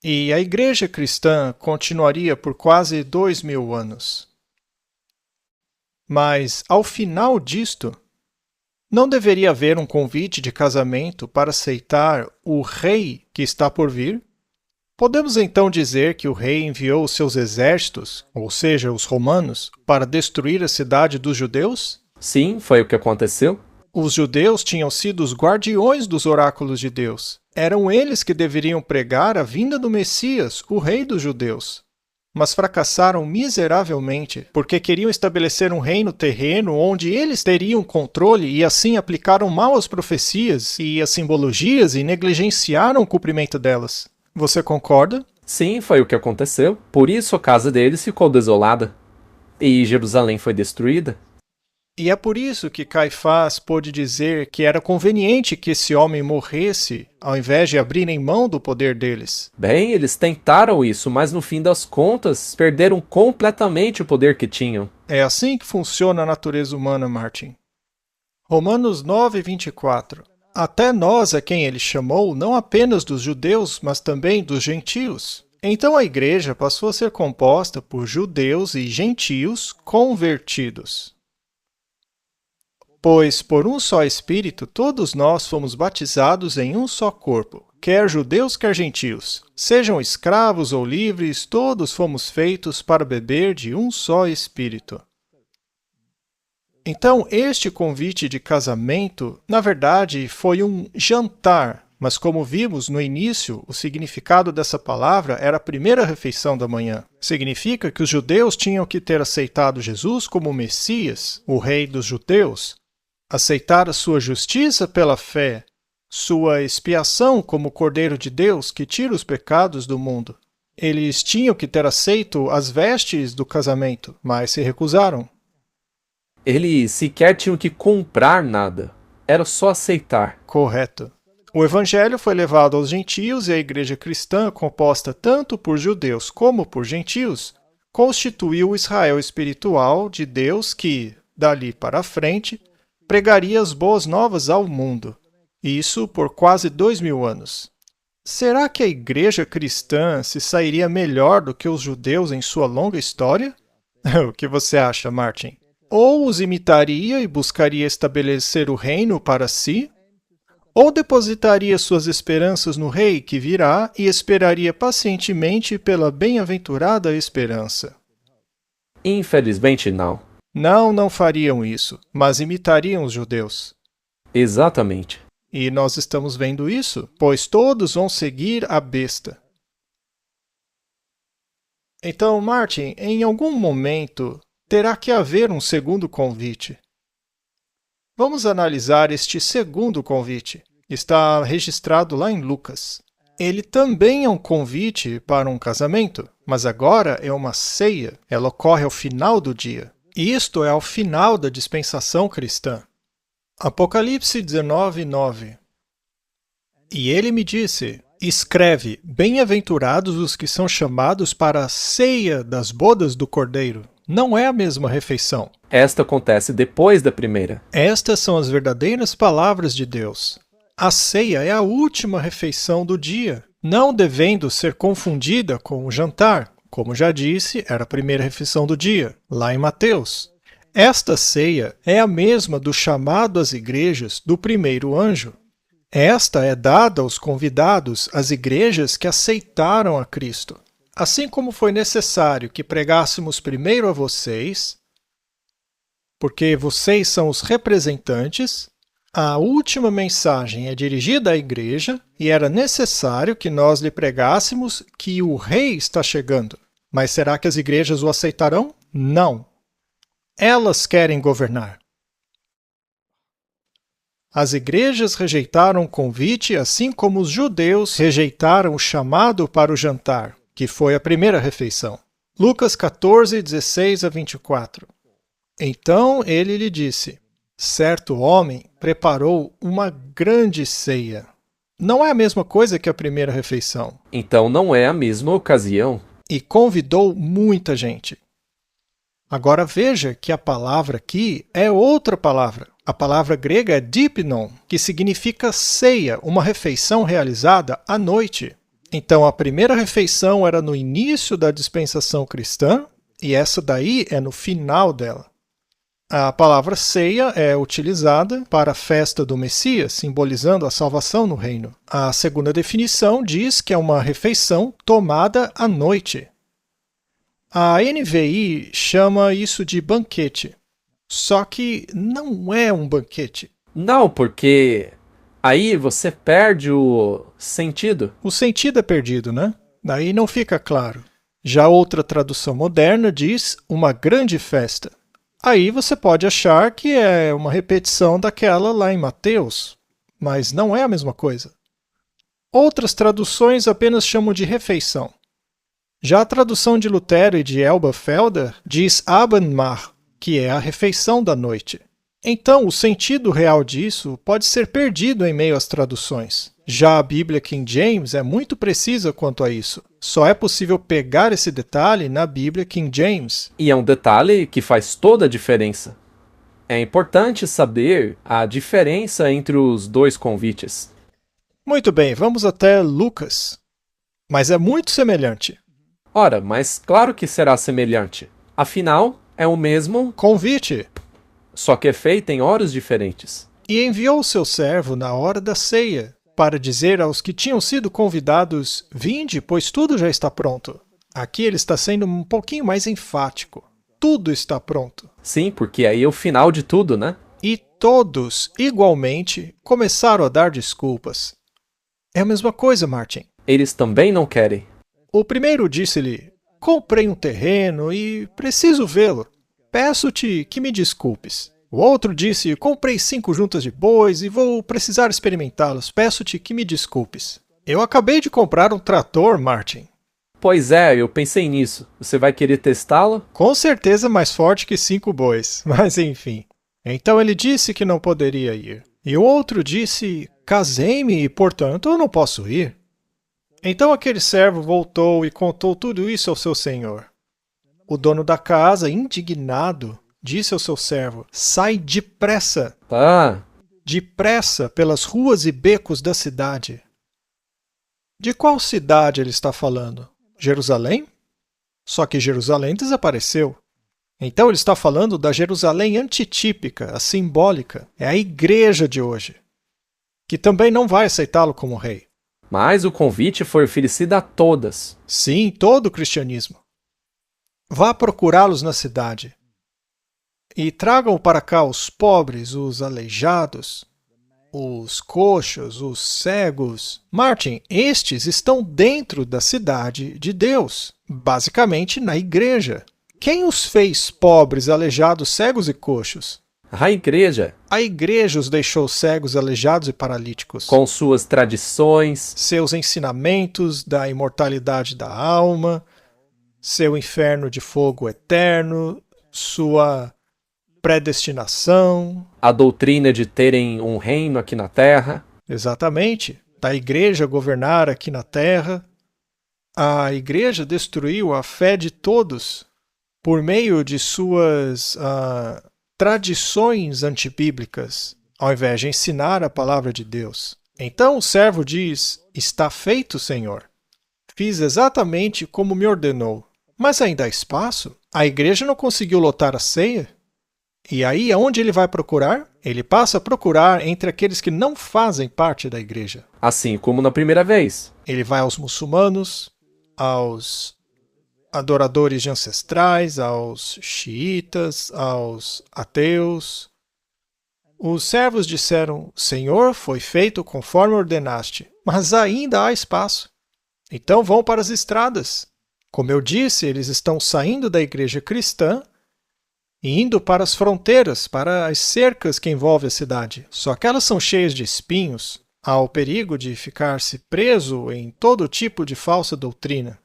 E a igreja cristã continuaria por quase 2000 anos. Mas, ao final disto, não deveria haver um convite de casamento para aceitar o rei que está por vir? Podemos então dizer que o rei enviou os seus exércitos, ou seja, os romanos, para destruir a cidade dos judeus? Sim, foi o que aconteceu. Os judeus tinham sido os guardiões dos oráculos de Deus. Eram eles que deveriam pregar a vinda do Messias, o rei dos judeus. Mas fracassaram miseravelmente, porque queriam estabelecer um reino terreno onde eles teriam controle e assim aplicaram mal as profecias e as simbologias e negligenciaram o cumprimento delas. Você concorda? Sim, foi o que aconteceu. Por isso a casa deles ficou desolada. E Jerusalém foi destruída. E é por isso que Caifás pôde dizer que era conveniente que esse homem morresse, ao invés de abrirem mão do poder deles. Bem, eles tentaram isso, mas no fim das contas, perderam completamente o poder que tinham. É assim que funciona a natureza humana, Martin. Romanos 9:24. Até nós a quem ele chamou, não apenas dos judeus, mas também dos gentios. Então a igreja passou a ser composta por judeus e gentios convertidos. Pois por um só Espírito todos nós fomos batizados em um só corpo, quer judeus, quer gentios. Sejam escravos ou livres, todos fomos feitos para beber de um só Espírito. Então, este convite de casamento, na verdade, foi um jantar, mas como vimos no início, o significado dessa palavra era a primeira refeição da manhã. Significa que os judeus tinham que ter aceitado Jesus como Messias, o rei dos judeus, aceitar a sua justiça pela fé, sua expiação como Cordeiro de Deus que tira os pecados do mundo. Eles tinham que ter aceito as vestes do casamento, mas se recusaram. Eles sequer tinham que comprar nada. Era só aceitar. Correto. O evangelho foi levado aos gentios e a igreja cristã, composta tanto por judeus como por gentios, constituiu o Israel espiritual de Deus que, dali para frente, pregaria as boas novas ao mundo. Isso por quase 2000 anos. Será que a igreja cristã se sairia melhor do que os judeus em sua longa história? O que você acha, Martin? Ou os imitaria e buscaria estabelecer o reino para si? Ou depositaria suas esperanças no rei que virá e esperaria pacientemente pela bem-aventurada esperança? Infelizmente, não. Não fariam isso, mas imitariam os judeus. Exatamente. E nós estamos vendo isso, pois todos vão seguir a besta. Então, Martin, em algum momento, terá que haver um segundo convite. Vamos analisar este segundo convite. Está registrado lá em Lucas. Ele também é um convite para um casamento, mas agora é uma ceia. Ela ocorre ao final do dia. Isto é ao final da dispensação cristã. Apocalipse 19:9. E ele me disse, escreve, bem-aventurados os que são chamados para a ceia das bodas do Cordeiro. Não é a mesma refeição. Esta acontece depois da primeira. Estas são as verdadeiras palavras de Deus. A ceia é a última refeição do dia, não devendo ser confundida com o jantar. Como já disse, era a primeira refeição do dia, lá em Mateus. Esta ceia é a mesma do chamado às igrejas do primeiro anjo. Esta é dada aos convidados, às igrejas que aceitaram a Cristo. Assim como foi necessário que pregássemos primeiro a vocês, porque vocês são os representantes, a última mensagem é dirigida à igreja e era necessário que nós lhe pregássemos que o rei está chegando. Mas será que as igrejas o aceitarão? Não. Elas querem governar. As igrejas rejeitaram o convite, assim como os judeus rejeitaram o chamado para o jantar, que foi a primeira refeição. Lucas 14:16-24. Então ele lhe disse, certo homem preparou uma grande ceia. Não é a mesma coisa que a primeira refeição. Então não é a mesma ocasião. E convidou muita gente. Agora veja que a palavra aqui é outra palavra. A palavra grega é dipnon, que significa ceia, uma refeição realizada à noite. Então a primeira refeição era no início da dispensação cristã e essa daí é no final dela. A palavra ceia é utilizada para a festa do Messias, simbolizando a salvação no reino. A segunda definição diz que é uma refeição tomada à noite. A NVI chama isso de banquete, só que não é um banquete. Não, porque aí você perde o sentido. O sentido é perdido, né? Daí não fica claro. Já outra tradução moderna diz uma grande festa. Aí você pode achar que é uma repetição daquela lá em Mateus, mas não é a mesma coisa. Outras traduções apenas chamam de refeição. Já a tradução de Lutero e de Elberfelder diz Abendmahl, que é a refeição da noite. Então, o sentido real disso pode ser perdido em meio às traduções. Já a Bíblia King James é muito precisa quanto a isso. Só é possível pegar esse detalhe na Bíblia King James. E é um detalhe que faz toda a diferença. É importante saber a diferença entre os dois convites. Muito bem, vamos até Lucas. Mas é muito semelhante. Ora, mas claro que será semelhante. Afinal, é o mesmo, Convite. só que é feito em horas diferentes. E enviou seu servo na hora da ceia, para dizer aos que tinham sido convidados, vinde, pois tudo já está pronto. Aqui ele está sendo um pouquinho mais enfático. Tudo está pronto. Sim, porque aí é o final de tudo, né? E todos, igualmente, começaram a dar desculpas. É a mesma coisa, Martin. Eles também não querem. O primeiro disse-lhe, comprei um terreno e preciso vê-lo. Peço-te que me desculpes. O outro disse, comprei 5 juntas de bois e vou precisar experimentá-los. Peço-te que me desculpes. Eu acabei de comprar um trator, Martin. Pois é, eu pensei nisso. Você vai querer testá-lo? Com certeza mais forte que 5 bois, mas enfim. Então ele disse que não poderia ir. E o outro disse, casei-me e, portanto, eu não posso ir. Então aquele servo voltou e contou tudo isso ao seu senhor. O dono da casa, indignado, disse ao seu servo, sai depressa, Ah, depressa pelas ruas e becos da cidade. De qual cidade ele está falando? Jerusalém? Só que Jerusalém desapareceu. Então ele está falando da Jerusalém antitípica, a simbólica. É a igreja de hoje, que também não vai aceitá-lo como rei. mas o convite foi oferecido a todas. Sim, todo o cristianismo. Vá procurá-los na cidade. E tragam para cá os pobres, os aleijados, os coxos, os cegos. Martin, estes estão dentro da cidade de Deus, basicamente na igreja. Quem os fez pobres, aleijados, cegos e coxos? A igreja, A igreja os deixou cegos, aleijados e paralíticos. com suas tradições, Seus ensinamentos da imortalidade da alma, seu inferno de fogo eterno, sua predestinação. a doutrina de terem um reino aqui na terra. Exatamente. Da igreja governar aqui na terra. A igreja destruiu a fé de todos por meio de suas tradições antibíblicas, ao invés de ensinar a palavra de Deus. Então o servo diz, está feito, Senhor. Fiz exatamente como me ordenou. Mas ainda há espaço? A igreja não conseguiu lotar a ceia? E aí, aonde ele vai procurar? Ele passa a procurar entre aqueles que não fazem parte da igreja. Assim como na primeira vez. Ele vai aos muçulmanos, aos adoradores de ancestrais, aos xiitas, aos ateus. Os servos disseram, Senhor, foi feito conforme ordenaste, mas ainda há espaço. Então vão para as estradas. Como eu disse, eles estão saindo da igreja cristã e indo para as fronteiras, para as cercas que envolvem a cidade. Só que elas são cheias de espinhos, há o perigo de ficar-se preso em todo tipo de falsa doutrina.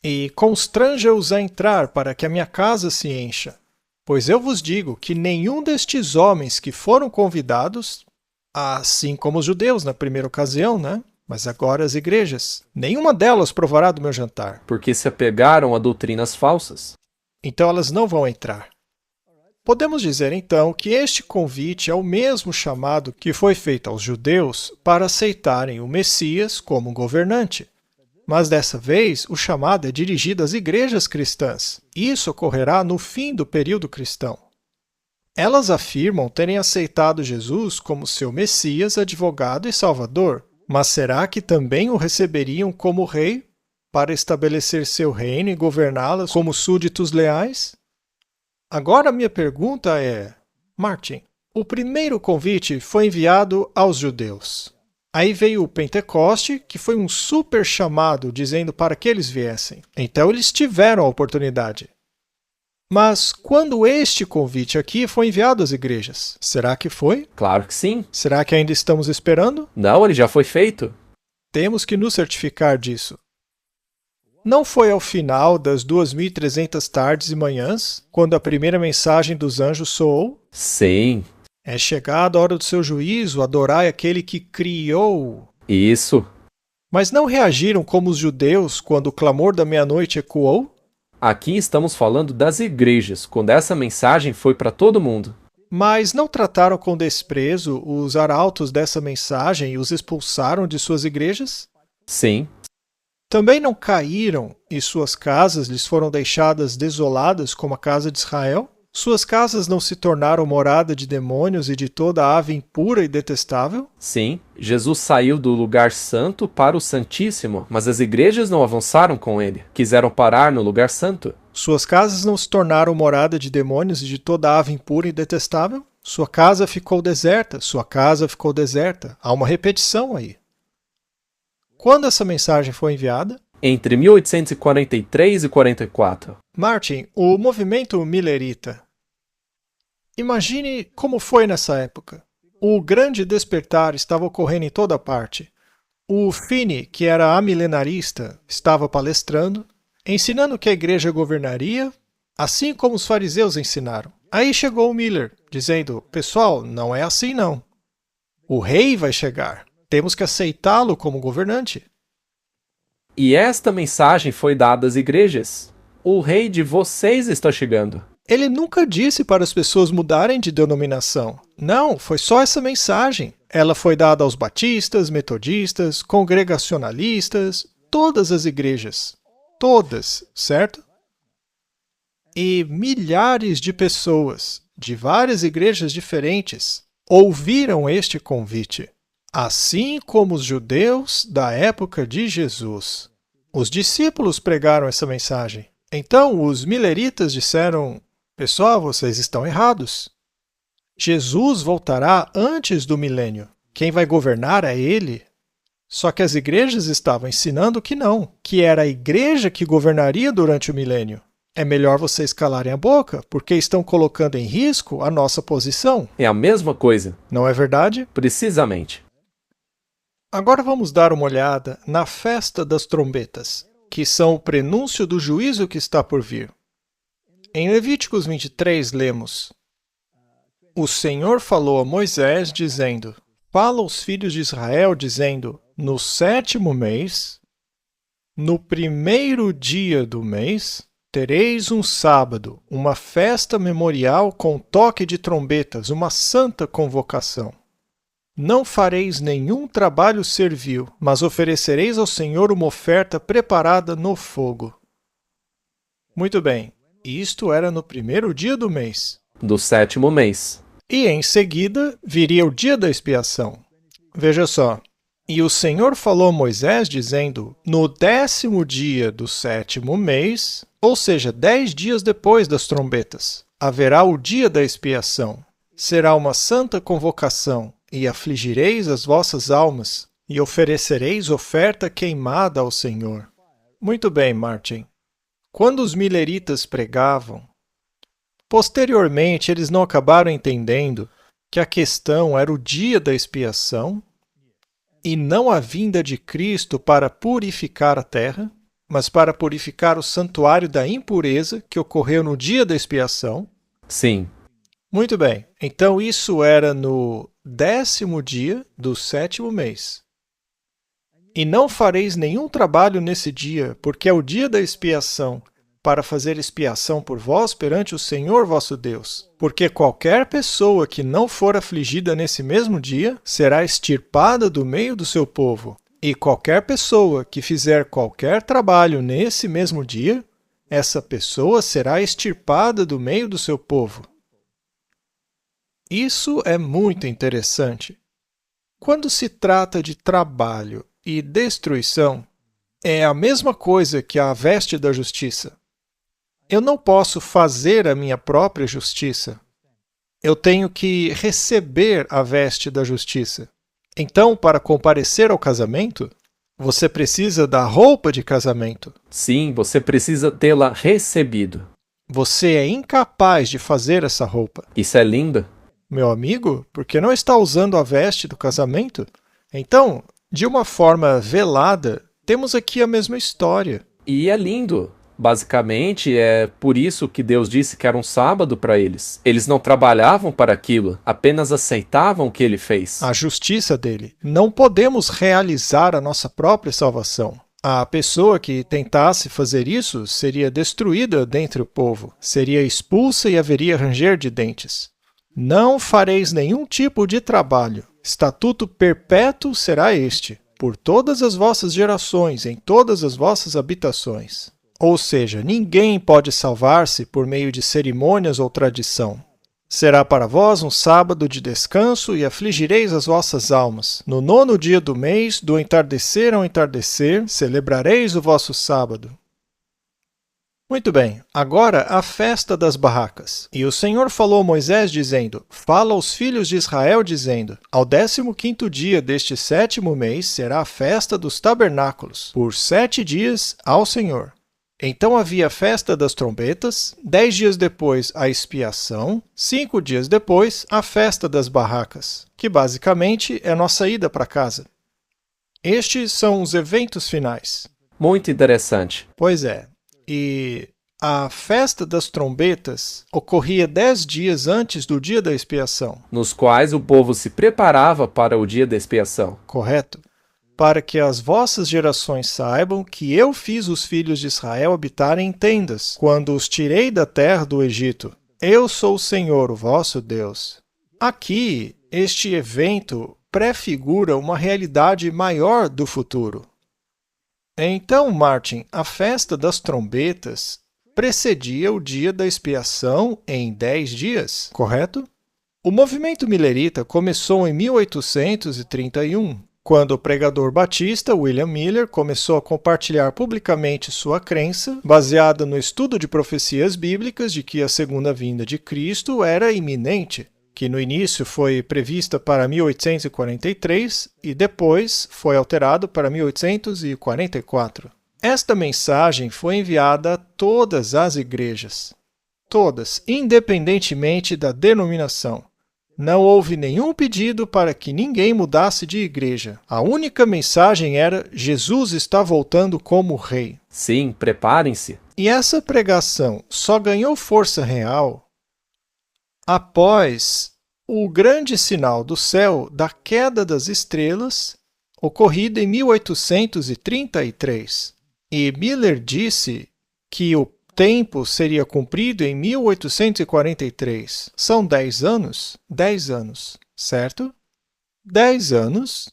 E constranja-os a entrar para que a minha casa se encha. Pois eu vos digo que nenhum destes homens que foram convidados Assim como os judeus na primeira ocasião, né? Mas agora as igrejas. Nenhuma delas provará do meu jantar. Porque se apegaram a doutrinas falsas. Então elas não vão entrar. Podemos dizer então que este convite é o mesmo chamado que foi feito aos judeus para aceitarem o Messias como governante. Mas dessa vez o chamado é dirigido às igrejas cristãs. Isso ocorrerá no fim do período cristão. Elas afirmam terem aceitado Jesus como seu Messias, advogado e Salvador, mas será que também o receberiam como rei para estabelecer seu reino e governá-las como súditos leais? Agora minha pergunta é, Martin, o primeiro convite foi enviado aos judeus. Aí veio o Pentecoste, que foi um super chamado dizendo para que eles viessem. Então eles tiveram a oportunidade. Mas quando este convite aqui foi enviado às igrejas? Será que foi? Claro que sim. Será que ainda estamos esperando? Não, ele já foi feito. Temos que nos certificar disso. Não foi ao final das 2.300 tardes e manhãs, quando a primeira mensagem dos anjos soou? Sim. É chegada a hora do seu juízo, adorai aquele que criou. Isso. Mas não reagiram como os judeus quando o clamor da meia-noite ecoou? Aqui estamos falando das igrejas, quando essa mensagem foi para todo mundo. Mas não trataram com desprezo os arautos dessa mensagem e os expulsaram de suas igrejas? Sim. Também não caíram e suas casas lhes foram deixadas desoladas como a casa de Israel? Suas casas não se tornaram morada de demônios e de toda ave impura e detestável? Sim, Jesus saiu do lugar santo para o Santíssimo, mas as igrejas não avançaram com ele. Quiseram parar no lugar santo. Suas casas não se tornaram morada de demônios e de toda ave impura e detestável? Sua casa ficou deserta, sua casa ficou deserta. Há uma repetição aí. Quando essa mensagem foi enviada? Entre 1843 e 44. Martin, o movimento millerita. Imagine como foi nessa época. O grande despertar estava ocorrendo em toda parte. O Finney, que era amilenarista, estava palestrando, ensinando que a igreja governaria, assim como os fariseus ensinaram. Aí chegou o Miller, dizendo, pessoal, não é assim não. O rei vai chegar. Temos que aceitá-lo como governante. E esta mensagem foi dada às igrejas. O rei de vocês está chegando. Ele nunca disse para as pessoas mudarem de denominação. Não, foi só essa mensagem. Ela foi dada aos batistas, metodistas, congregacionalistas, todas as igrejas. Todas, certo? E milhares de pessoas, de várias igrejas diferentes, ouviram este convite. Assim como os judeus da época de Jesus. Os discípulos pregaram essa mensagem. Então os milleritas disseram, pessoal, vocês estão errados. Jesus voltará antes do milênio. Quem vai governar é ele. Só que as igrejas estavam ensinando que não, que era a igreja que governaria durante o milênio. É melhor vocês calarem a boca, porque estão colocando em risco a nossa posição. É a mesma coisa. Não é verdade? Precisamente. Agora vamos dar uma olhada na festa das trombetas, que são o prenúncio do juízo que está por vir. Em Levíticos 23 lemos, o Senhor falou a Moisés, dizendo, fala aos filhos de Israel, dizendo, no 7º mês, no 1º dia do mês, tereis um sábado, uma festa memorial com toque de trombetas, uma santa convocação. Não fareis nenhum trabalho servil, mas oferecereis ao Senhor uma oferta preparada no fogo. Muito bem, isto era no 1º dia do mês. Do 7º mês. E em seguida viria o dia da expiação. Veja só. E o Senhor falou a Moisés, dizendo, no 10º dia do 7º mês, ou seja, 10 dias depois das trombetas, haverá o dia da expiação. Será uma santa convocação. E afligireis as vossas almas, e oferecereis oferta queimada ao Senhor. Muito bem, Martin. Quando os milleritas pregavam, posteriormente eles não acabaram entendendo que a questão era o dia da expiação e não a vinda de Cristo para purificar a terra, mas para purificar o santuário da impureza que ocorreu no dia da expiação. Sim. Muito bem, então isso era no 10º dia do 7º mês. E não fareis nenhum trabalho nesse dia, porque é o dia da expiação, para fazer expiação por vós perante o Senhor vosso Deus. Porque qualquer pessoa que não for afligida nesse mesmo dia, será extirpada do meio do seu povo. E qualquer pessoa que fizer qualquer trabalho nesse mesmo dia, essa pessoa será extirpada do meio do seu povo. Isso é muito interessante. Quando se trata de trabalho e destruição, é a mesma coisa que a veste da justiça. Eu não posso fazer a minha própria justiça. Eu tenho que receber a veste da justiça. Então, para comparecer ao casamento, você precisa da roupa de casamento. Sim, você precisa tê-la recebido. Você é incapaz de fazer essa roupa. Isso é lindo. Meu amigo, por que não está usando a veste do casamento? Então, de uma forma velada, temos aqui a mesma história. E é lindo. Basicamente, é por isso que Deus disse que era um sábado para eles. Eles não trabalhavam para aquilo, apenas aceitavam o que ele fez. A justiça dele. Não podemos realizar a nossa própria salvação. A pessoa que tentasse fazer isso seria destruída dentre o povo, seria expulsa e haveria ranger de dentes. Não fareis nenhum tipo de trabalho. Estatuto perpétuo será este, por todas as vossas gerações, em todas as vossas habitações. Ou seja, ninguém pode salvar-se por meio de cerimônias ou tradição. Será para vós um sábado de descanso e afligireis as vossas almas. No 9º dia do mês, do entardecer ao entardecer, celebrareis o vosso sábado. Muito bem, agora a festa das barracas. E o Senhor falou a Moisés, dizendo: Fala aos filhos de Israel, dizendo: Ao 15º dia deste 7º mês será a festa dos tabernáculos, por 7 dias ao Senhor. Então havia a festa das trombetas, 10 dias depois a expiação, 5 dias depois a festa das barracas, que basicamente é nossa ida para casa. Estes são os eventos finais. Muito interessante. Pois é. E a festa das trombetas ocorria 10 dias antes do dia da expiação. Nos quais o povo se preparava para o dia da expiação. Correto? Para que as vossas gerações saibam que eu fiz os filhos de Israel habitarem em tendas, quando os tirei da terra do Egito. Eu sou o Senhor, o vosso Deus. Aqui, este evento prefigura uma realidade maior do futuro. Então, Martin, a festa das trombetas precedia o dia da expiação em 10 dias, correto? O movimento millerita começou em 1831, quando o pregador batista William Miller começou a compartilhar publicamente sua crença, baseada no estudo de profecias bíblicas de que a segunda vinda de Cristo era iminente, que no início foi prevista para 1843 e depois foi alterado para 1844. Esta mensagem foi enviada a todas as igrejas, todas, independentemente da denominação. Não houve nenhum pedido para que ninguém mudasse de igreja. A única mensagem era: Jesus está voltando como rei. Sim, preparem-se. E essa pregação só ganhou força real após o grande sinal do céu da queda das estrelas, ocorrida em 1833. E Miller disse que o tempo seria cumprido em 1843. São 10 anos? 10 anos, certo? 10 anos,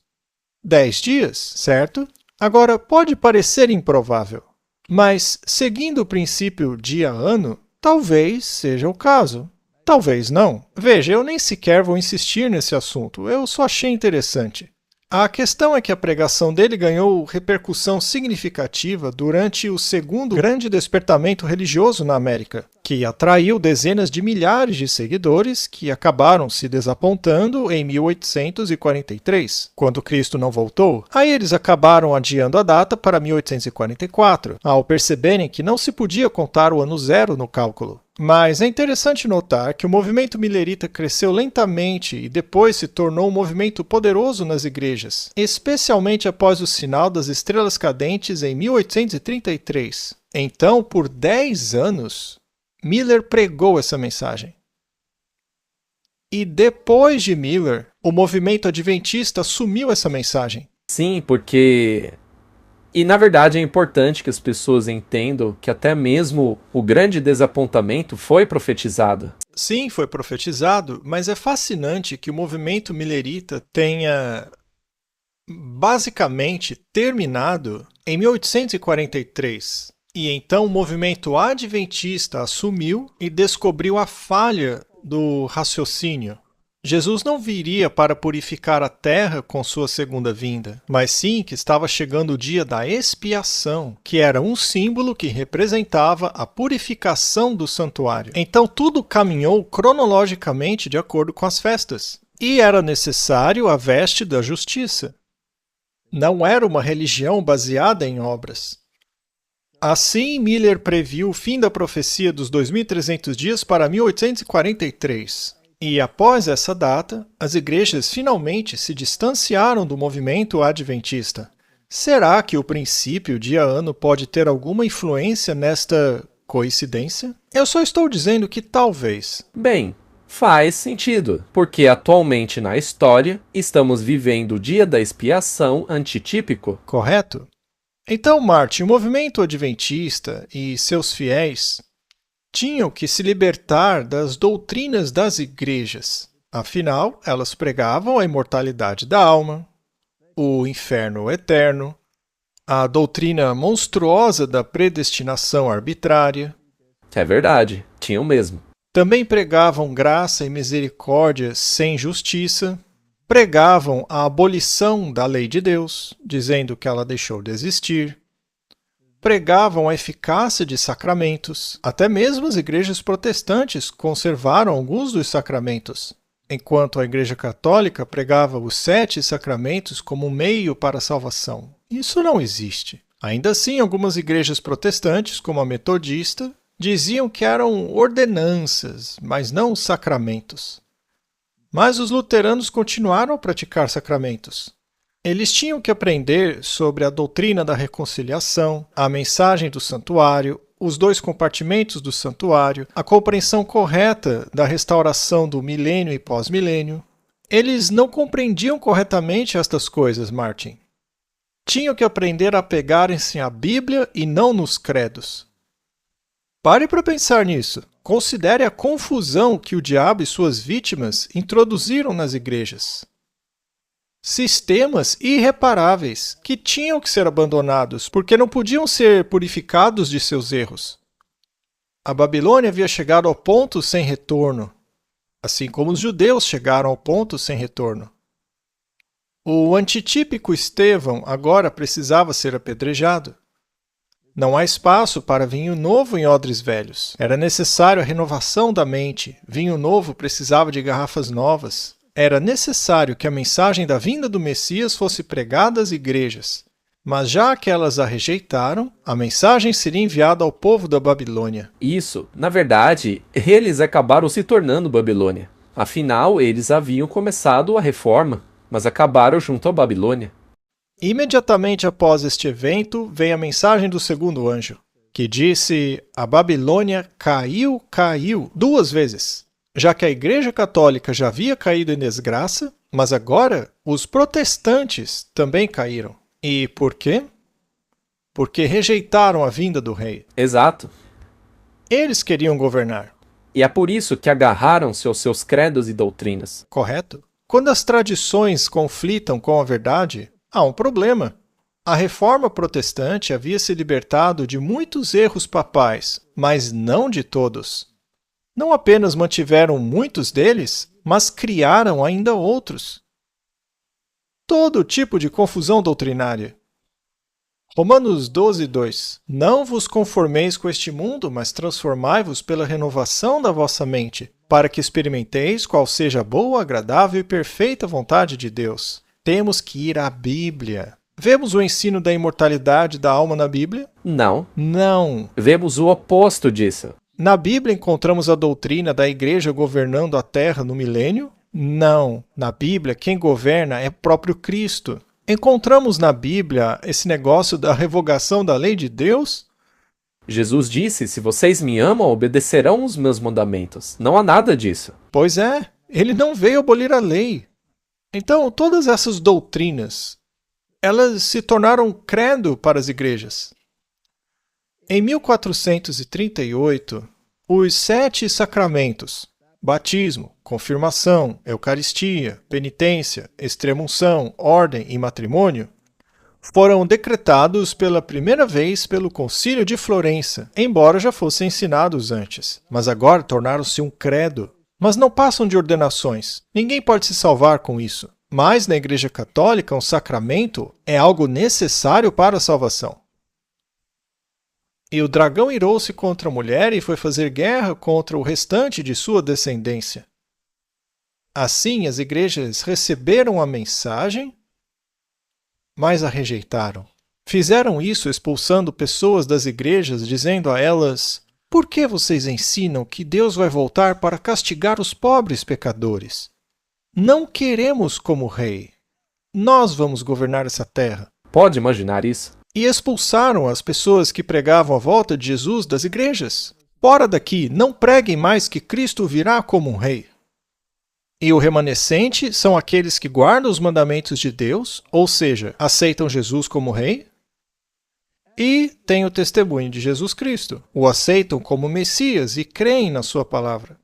10 dias, certo? Agora, pode parecer improvável, mas seguindo o princípio dia-ano, talvez seja o caso. Talvez não. Veja, eu nem sequer vou insistir nesse assunto, eu só achei interessante. A questão é que a pregação dele ganhou repercussão significativa durante o segundo grande despertamento religioso na América, que atraiu dezenas de milhares de seguidores que acabaram se desapontando em 1843, quando Cristo não voltou. Aí eles acabaram adiando a data para 1844, ao perceberem que não se podia contar o ano zero no cálculo. Mas é interessante notar que o movimento millerita cresceu lentamente e depois se tornou um movimento poderoso nas igrejas, especialmente após o sinal das estrelas cadentes em 1833. Então, por 10 anos, Miller pregou essa mensagem. E depois de Miller, o movimento adventista assumiu essa mensagem. Sim, porque... E na verdade é importante que as pessoas entendam que até mesmo o grande desapontamento foi profetizado. Sim, foi profetizado, mas é fascinante que o movimento millerita tenha basicamente terminado em 1843. E então o movimento adventista assumiu e descobriu a falha do raciocínio. Jesus não viria para purificar a terra com sua segunda vinda, mas sim que estava chegando o dia da expiação, que era um símbolo que representava a purificação do santuário. Então tudo caminhou cronologicamente de acordo com as festas. E era necessário a veste da justiça. Não era uma religião baseada em obras. Assim, Miller previu o fim da profecia dos 2.300 dias para 1843. E após essa data, as igrejas finalmente se distanciaram do movimento adventista. Será que o princípio dia-ano pode ter alguma influência nesta coincidência? Eu só estou dizendo que talvez. Bem, faz sentido, porque atualmente na história estamos vivendo o dia da expiação antitípico. Correto? Então, Martin, o movimento adventista e seus fiéis tinham que se libertar das doutrinas das igrejas. Afinal, elas pregavam a imortalidade da alma, o inferno eterno, a doutrina monstruosa da predestinação arbitrária. É verdade, tinham mesmo. Também pregavam graça e misericórdia sem justiça. Pregavam a abolição da lei de Deus, dizendo que ela deixou de existir. Pregavam a eficácia de sacramentos. Até mesmo as igrejas protestantes conservaram alguns dos sacramentos, enquanto a Igreja Católica pregava os 7 sacramentos como meio para a salvação. Isso não existe. Ainda assim, algumas igrejas protestantes, como a metodista, diziam que eram ordenanças, mas não sacramentos. Mas os luteranos continuaram a praticar sacramentos. Eles tinham que aprender sobre a doutrina da reconciliação, a mensagem do santuário, os 2 compartimentos do santuário, a compreensão correta da restauração do milênio e pós-milênio. Eles não compreendiam corretamente estas coisas, Martin. Tinham que aprender a apegarem-se à Bíblia e não nos credos. Pare para pensar nisso. Considere a confusão que o diabo e suas vítimas introduziram nas igrejas. Sistemas irreparáveis que tinham que ser abandonados porque não podiam ser purificados de seus erros. A Babilônia havia chegado ao ponto sem retorno, assim como os judeus chegaram ao ponto sem retorno. O antitípico Estevão agora precisava ser apedrejado. Não há espaço para vinho novo em odres velhos. Era necessário a renovação da mente. Vinho novo precisava de garrafas novas. Era necessário que a mensagem da vinda do Messias fosse pregada às igrejas. Mas já que elas a rejeitaram, a mensagem seria enviada ao povo da Babilônia. Isso, na verdade, eles acabaram se tornando Babilônia. Afinal, eles haviam começado a reforma, mas acabaram junto à Babilônia. Imediatamente após este evento, veio a mensagem do segundo anjo, que disse: a Babilônia caiu, caiu, 2 vezes, já que a Igreja Católica já havia caído em desgraça, mas agora os protestantes também caíram. E por quê? Porque rejeitaram a vinda do rei. Exato. Eles queriam governar. E é por isso que agarraram-se aos seus credos e doutrinas. Correto? Quando as tradições conflitam com a verdade, há um problema. A reforma protestante havia se libertado de muitos erros papais, mas não de todos. Não apenas mantiveram muitos deles, mas criaram ainda outros. Todo tipo de confusão doutrinária. Romanos 12:2. Não vos conformeis com este mundo, mas transformai-vos pela renovação da vossa mente, para que experimenteis qual seja a boa, agradável e perfeita vontade de Deus. Temos que ir à Bíblia. Vemos o ensino da imortalidade da alma na Bíblia? Não. Não. Vemos o oposto disso. Na Bíblia encontramos a doutrina da igreja governando a terra no milênio? Não. Na Bíblia, quem governa é o próprio Cristo. Encontramos na Bíblia esse negócio da revogação da lei de Deus? Jesus disse: se vocês me amam, obedecerão os meus mandamentos. Não há nada disso. Pois é. Ele não veio abolir a lei. Então, todas essas doutrinas, elas se tornaram credo para as igrejas. Em 1438, os 7 sacramentos, batismo, confirmação, eucaristia, penitência, extrema-unção, ordem e matrimônio, foram decretados pela primeira vez pelo Concílio de Florença, embora já fossem ensinados antes, mas agora tornaram-se um credo. Mas não passam de ordenações. Ninguém pode se salvar com isso. Mas na Igreja Católica, um sacramento é algo necessário para a salvação. E o dragão irou-se contra a mulher e foi fazer guerra contra o restante de sua descendência. Assim, as igrejas receberam a mensagem, mas a rejeitaram. Fizeram isso expulsando pessoas das igrejas, dizendo a elas: por que vocês ensinam que Deus vai voltar para castigar os pobres pecadores? Não queremos como rei. Nós vamos governar essa terra. Pode imaginar isso? E expulsaram as pessoas que pregavam a volta de Jesus das igrejas. Fora daqui, não preguem mais que Cristo virá como um rei. E o remanescente são aqueles que guardam os mandamentos de Deus, ou seja, aceitam Jesus como rei, e têm o testemunho de Jesus Cristo, o aceitam como Messias e creem na sua palavra.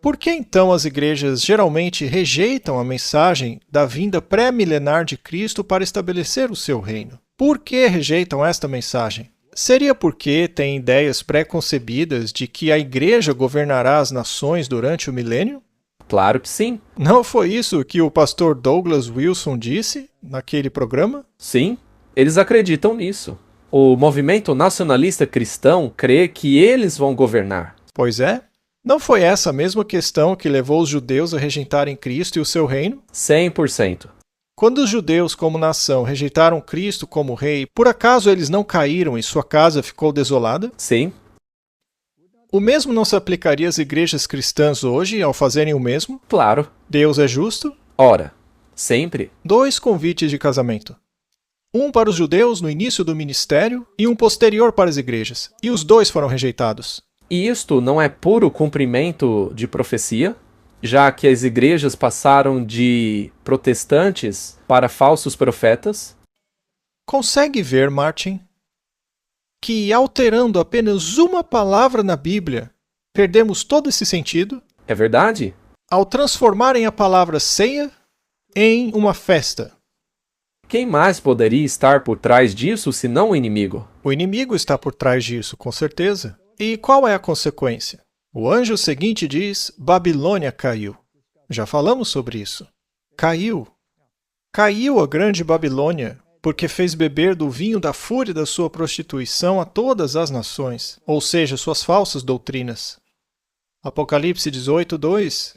Por que então as igrejas geralmente rejeitam a mensagem da vinda pré-milenar de Cristo para estabelecer o seu reino? Por que rejeitam esta mensagem? Seria porque têm ideias pré-concebidas de que a igreja governará as nações durante o milênio? Claro que sim. Não foi isso que o pastor Douglas Wilson disse naquele programa? Sim, eles acreditam nisso. O movimento nacionalista cristão crê que eles vão governar. Pois é. Não foi essa a mesma questão que levou os judeus a rejeitarem Cristo e o seu reino? 100%. Quando os judeus, como nação, rejeitaram Cristo como rei, por acaso eles não caíram e sua casa ficou desolada? Sim. O mesmo não se aplicaria às igrejas cristãs hoje ao fazerem o mesmo? Claro. Deus é justo? Ora, sempre. 2 convites de casamento. Um para os judeus no início do ministério e um posterior para as igrejas. E os 2 foram rejeitados. E isto não é puro cumprimento de profecia? Já que as igrejas passaram de protestantes para falsos profetas? Consegue ver, Martin, que alterando apenas uma palavra na Bíblia, perdemos todo esse sentido? É verdade? Ao transformarem a palavra ceia em uma festa. Quem mais poderia estar por trás disso senão o inimigo? O inimigo está por trás disso, com certeza. E qual é a consequência? O anjo seguinte diz: Babilônia caiu. Já falamos sobre isso. Caiu. Caiu a grande Babilônia, porque fez beber do vinho da fúria da sua prostituição a todas as nações, ou seja, suas falsas doutrinas. Apocalipse 18:2.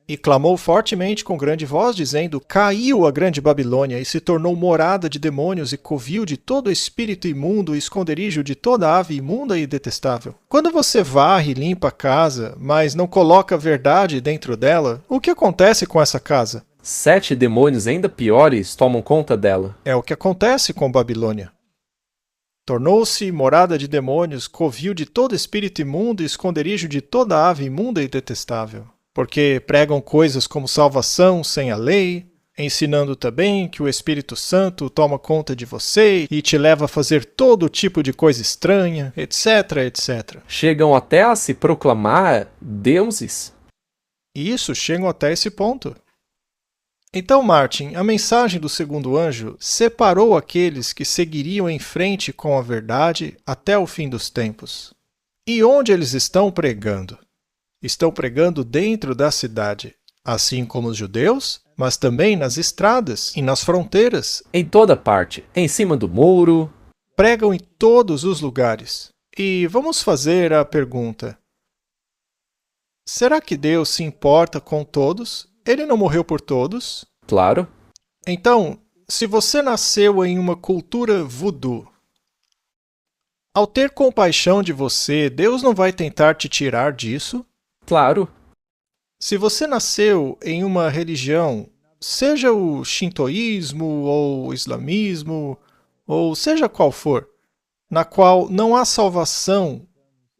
E clamou fortemente com grande voz, dizendo: caiu a grande Babilônia e se tornou morada de demônios e covil de todo espírito imundo e esconderijo de toda ave imunda e detestável. Quando você varre e limpa a casa, mas não coloca a verdade dentro dela, o que acontece com essa casa? 7 demônios ainda piores tomam conta dela. É o que acontece com Babilônia. Tornou-se morada de demônios, covil de todo espírito imundo e esconderijo de toda ave imunda e detestável. Porque pregam coisas como salvação sem a lei, ensinando também que o Espírito Santo toma conta de você e te leva a fazer todo tipo de coisa estranha, etc, etc. Chegam até a se proclamar deuses. E isso, chegam até esse ponto. Então, Martin, a mensagem do segundo anjo separou aqueles que seguiriam em frente com a verdade até o fim dos tempos. E onde eles estão pregando? Estão pregando dentro da cidade, assim como os judeus, mas também nas estradas e nas fronteiras. Em toda parte, em cima do muro. Pregam em todos os lugares. E vamos fazer a pergunta: será que Deus se importa com todos? Ele não morreu por todos? Claro. Então, se você nasceu em uma cultura voodoo, ao ter compaixão de você, Deus não vai tentar te tirar disso? Claro. Se você nasceu em uma religião, seja o shintoísmo ou o islamismo, ou seja qual for, na qual não há salvação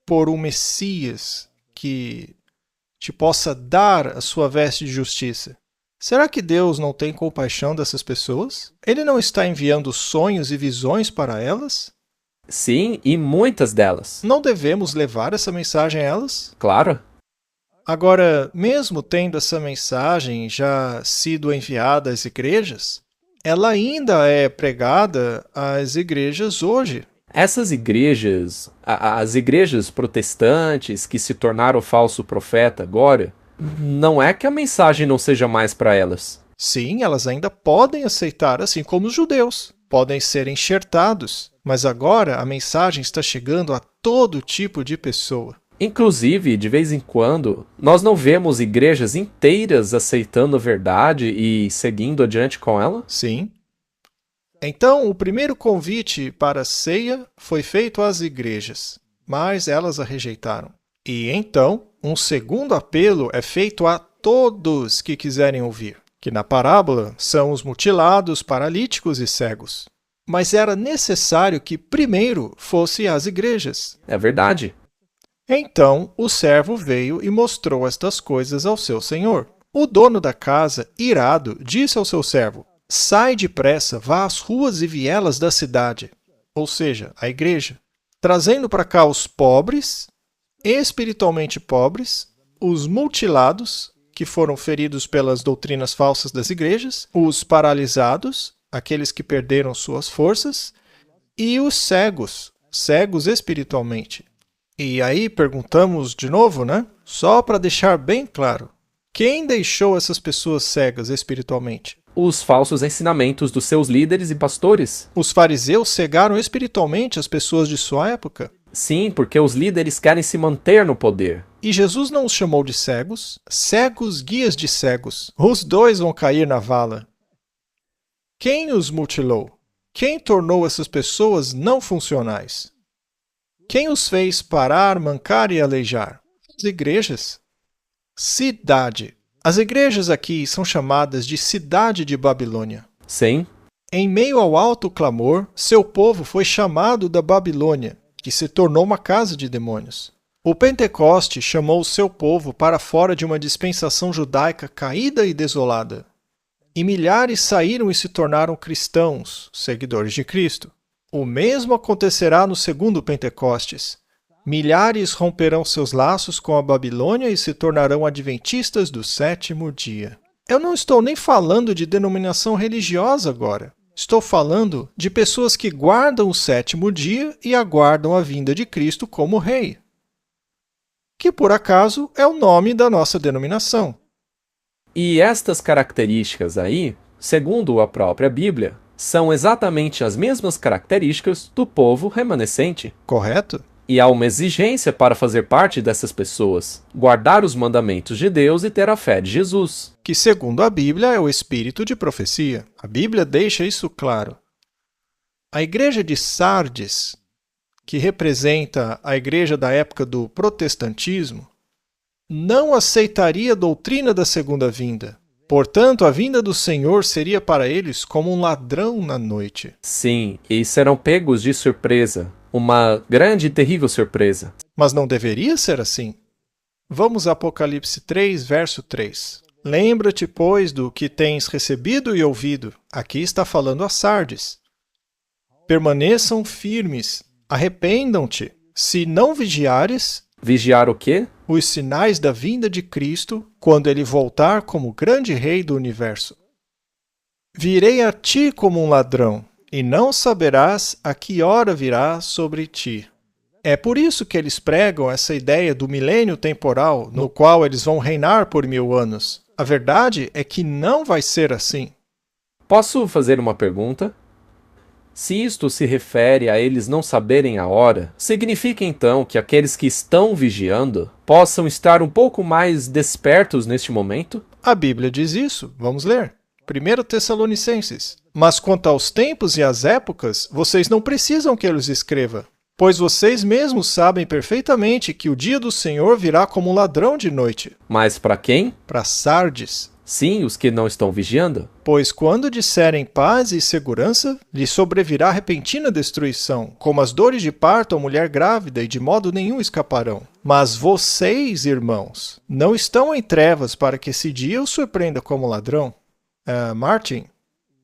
por um Messias que te possa dar a sua veste de justiça. Será que Deus não tem compaixão dessas pessoas? Ele não está enviando sonhos e visões para elas? Sim, e muitas delas. Não devemos levar essa mensagem a elas? Claro. Agora, mesmo tendo essa mensagem já sido enviada às igrejas, ela ainda é pregada às igrejas hoje. Essas igrejas, as igrejas protestantes que se tornaram falso profeta agora, não é que a mensagem não seja mais para elas. Sim, elas ainda podem aceitar, assim como os judeus. Podem ser enxertados, mas agora a mensagem está chegando a todo tipo de pessoa. Inclusive, de vez em quando, nós não vemos igrejas inteiras aceitando a verdade e seguindo adiante com ela? Sim. Então, o primeiro convite para a ceia foi feito às igrejas, mas elas a rejeitaram. E então, um segundo apelo é feito a todos que quiserem ouvir, que na parábola são os mutilados, paralíticos e cegos. Mas era necessário que primeiro fosse às igrejas. É verdade. Então o servo veio e mostrou estas coisas ao seu senhor. O dono da casa, irado, disse ao seu servo: sai depressa, vá às ruas e vielas da cidade, ou seja, a igreja, trazendo para cá os pobres, espiritualmente pobres, os mutilados, que foram feridos pelas doutrinas falsas das igrejas, os paralisados, aqueles que perderam suas forças, e os cegos, cegos espiritualmente. E aí perguntamos de novo, né? Só para deixar bem claro, quem deixou essas pessoas cegas espiritualmente? Os falsos ensinamentos dos seus líderes e pastores. Os fariseus cegaram espiritualmente as pessoas de sua época? Sim, porque os líderes querem se manter no poder. E Jesus não os chamou de cegos? Cegos, guias de cegos. Os dois vão cair na vala. Quem os mutilou? Quem tornou essas pessoas não funcionais? Quem os fez parar, mancar e aleijar? As igrejas. Cidade. As igrejas aqui são chamadas de cidade de Babilônia. Sim. Em meio ao alto clamor, seu povo foi chamado da Babilônia, que se tornou uma casa de demônios. O Pentecoste chamou o seu povo para fora de uma dispensação judaica caída e desolada. E milhares saíram e se tornaram cristãos, seguidores de Cristo. O mesmo acontecerá no segundo Pentecostes. Milhares romperão seus laços com a Babilônia e se tornarão adventistas do sétimo dia. Eu não estou nem falando de denominação religiosa agora. Estou falando de pessoas que guardam o sétimo dia e aguardam a vinda de Cristo como Rei, que por acaso é o nome da nossa denominação. E estas características aí, segundo a própria Bíblia, são exatamente as mesmas características do povo remanescente. Correto? E há uma exigência para fazer parte dessas pessoas, guardar os mandamentos de Deus e ter a fé de Jesus. Que, segundo a Bíblia, é o espírito de profecia. A Bíblia deixa isso claro. A igreja de Sardes, que representa a igreja da época do protestantismo, não aceitaria a doutrina da segunda vinda. Portanto, a vinda do Senhor seria para eles como um ladrão na noite. Sim, e serão pegos de surpresa. Uma grande e terrível surpresa. Mas não deveria ser assim. Vamos a Apocalipse 3, verso 3. Lembra-te, pois, do que tens recebido e ouvido. Aqui está falando a Sardes. Permaneçam firmes, arrependam-te. Se não vigiares... Vigiar o quê? Os sinais da vinda de Cristo, quando ele voltar como grande rei do universo. Virei a ti como um ladrão, e não saberás a que hora virá sobre ti. É por isso que eles pregam essa ideia do milênio temporal, no qual eles vão reinar por 1000 anos. A verdade é que não vai ser assim. Posso fazer uma pergunta? Se isto se refere a eles não saberem a hora, significa então que aqueles que estão vigiando possam estar um pouco mais despertos neste momento? A Bíblia diz isso. Vamos ler. 1 Tessalonicenses. Mas quanto aos tempos e às épocas, vocês não precisam que eu lhes escreva, pois vocês mesmos sabem perfeitamente que o dia do Senhor virá como um ladrão de noite. Mas para quem? Para Sardes. Sim, os que não estão vigiando. Pois quando disserem paz e segurança, lhes sobrevirá repentina destruição, como as dores de parto à mulher grávida, e de modo nenhum escaparão. Mas vocês, irmãos, não estão em trevas para que esse dia os surpreenda como ladrão. Martin,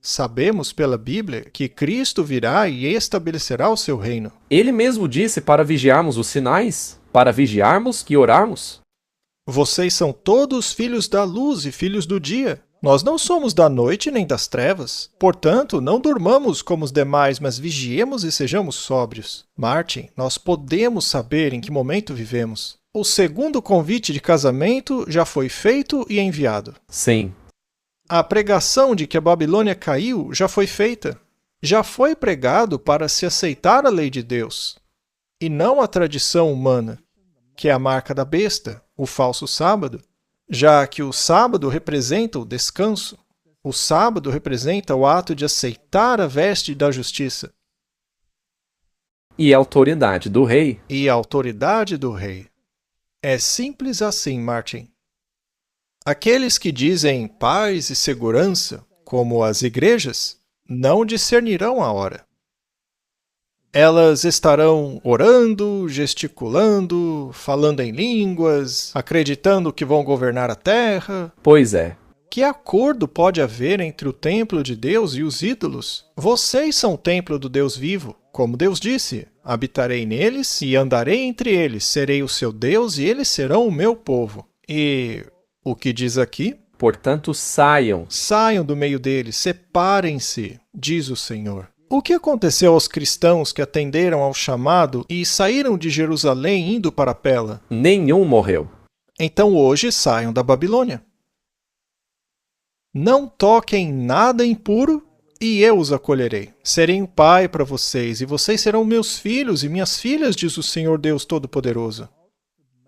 sabemos pela Bíblia que Cristo virá e estabelecerá o seu reino. Ele mesmo disse para vigiarmos os sinais, para vigiarmos e orarmos. Vocês são todos filhos da luz e filhos do dia. Nós não somos da noite nem das trevas. Portanto, não durmamos como os demais, mas vigiemos e sejamos sóbrios. Martin, nós podemos saber em que momento vivemos. O segundo convite de casamento já foi feito e enviado. Sim. A pregação de que a Babilônia caiu já foi feita. Já foi pregado para se aceitar a lei de Deus, e não a tradição humana, que é a marca da besta, o falso sábado, já que o sábado representa o descanso. O sábado representa o ato de aceitar a veste da justiça. E a autoridade do rei. E a autoridade do rei. É simples assim, Martin. Aqueles que dizem paz e segurança, como as igrejas, não discernirão a hora. Elas estarão orando, gesticulando, falando em línguas, acreditando que vão governar a terra. Pois é. Que acordo pode haver entre o templo de Deus e os ídolos? Vocês são o templo do Deus vivo. Como Deus disse, habitarei neles e andarei entre eles, serei o seu Deus e eles serão o meu povo. E o que diz aqui? Portanto, saiam. Saiam do meio deles, separem-se, diz o Senhor. O que aconteceu aos cristãos que atenderam ao chamado e saíram de Jerusalém indo para Pela? Nenhum morreu. Então hoje saiam da Babilônia. Não toquem nada impuro e eu os acolherei. Serei um pai para vocês e vocês serão meus filhos e minhas filhas, diz o Senhor Deus Todo-Poderoso.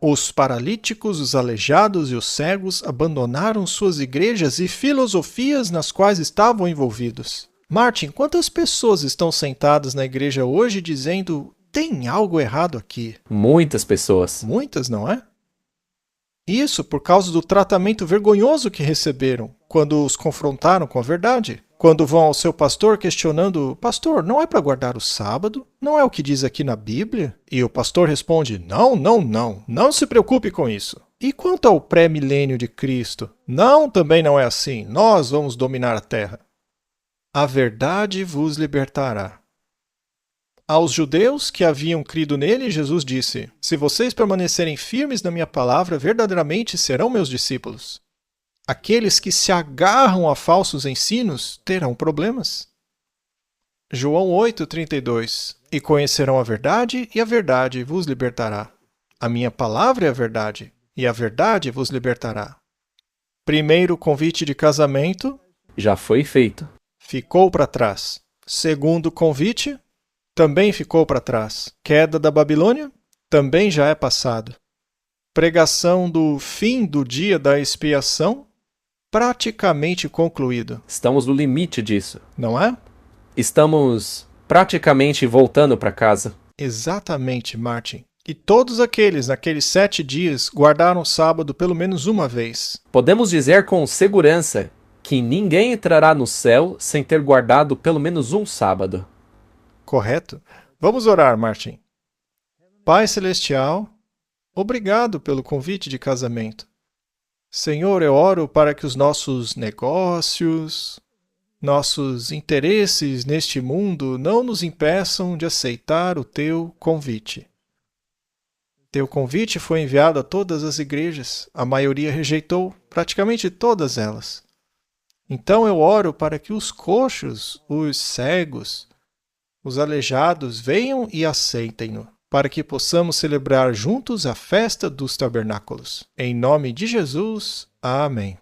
Os paralíticos, os aleijados e os cegos abandonaram suas igrejas e filosofias nas quais estavam envolvidos. Martin, quantas pessoas estão sentadas na igreja hoje dizendo tem algo errado aqui? Muitas pessoas. Muitas, não é? Isso por causa do tratamento vergonhoso que receberam quando os confrontaram com a verdade. Quando vão ao seu pastor questionando, pastor, não é para guardar o sábado? Não é o que diz aqui na Bíblia? E o pastor responde, não se preocupe com isso. E quanto ao pré-milênio de Cristo? Não, também não é assim, nós vamos dominar a terra. A verdade vos libertará. Aos judeus que haviam crido nele, Jesus disse, se vocês permanecerem firmes na minha palavra, verdadeiramente serão meus discípulos. Aqueles que se agarram a falsos ensinos terão problemas. João 8,32 E conhecerão a verdade, e a verdade vos libertará. A minha palavra é a verdade, e a verdade vos libertará. Primeiro convite de casamento. Já foi feito. Ficou para trás. Segundo convite. Também ficou para trás. Queda da Babilônia. Também já é passado. Pregação do fim do dia da expiação. Praticamente concluído. Estamos no limite disso. Não é? Estamos praticamente voltando para casa. Exatamente, Martin. E todos aqueles, naqueles 7 dias, guardaram o sábado pelo menos uma vez. Podemos dizer com segurança que ninguém entrará no céu sem ter guardado pelo menos um sábado. Correto? Vamos orar, Martin. Pai Celestial, obrigado pelo convite de casamento. Senhor, eu oro para que os nossos negócios, nossos interesses neste mundo não nos impeçam de aceitar o Teu convite. Teu convite foi enviado a todas as igrejas, a maioria rejeitou, praticamente todas elas. Então eu oro para que os coxos, os cegos, os aleijados venham e aceitem-no, para que possamos celebrar juntos a festa dos tabernáculos. Em nome de Jesus, amém.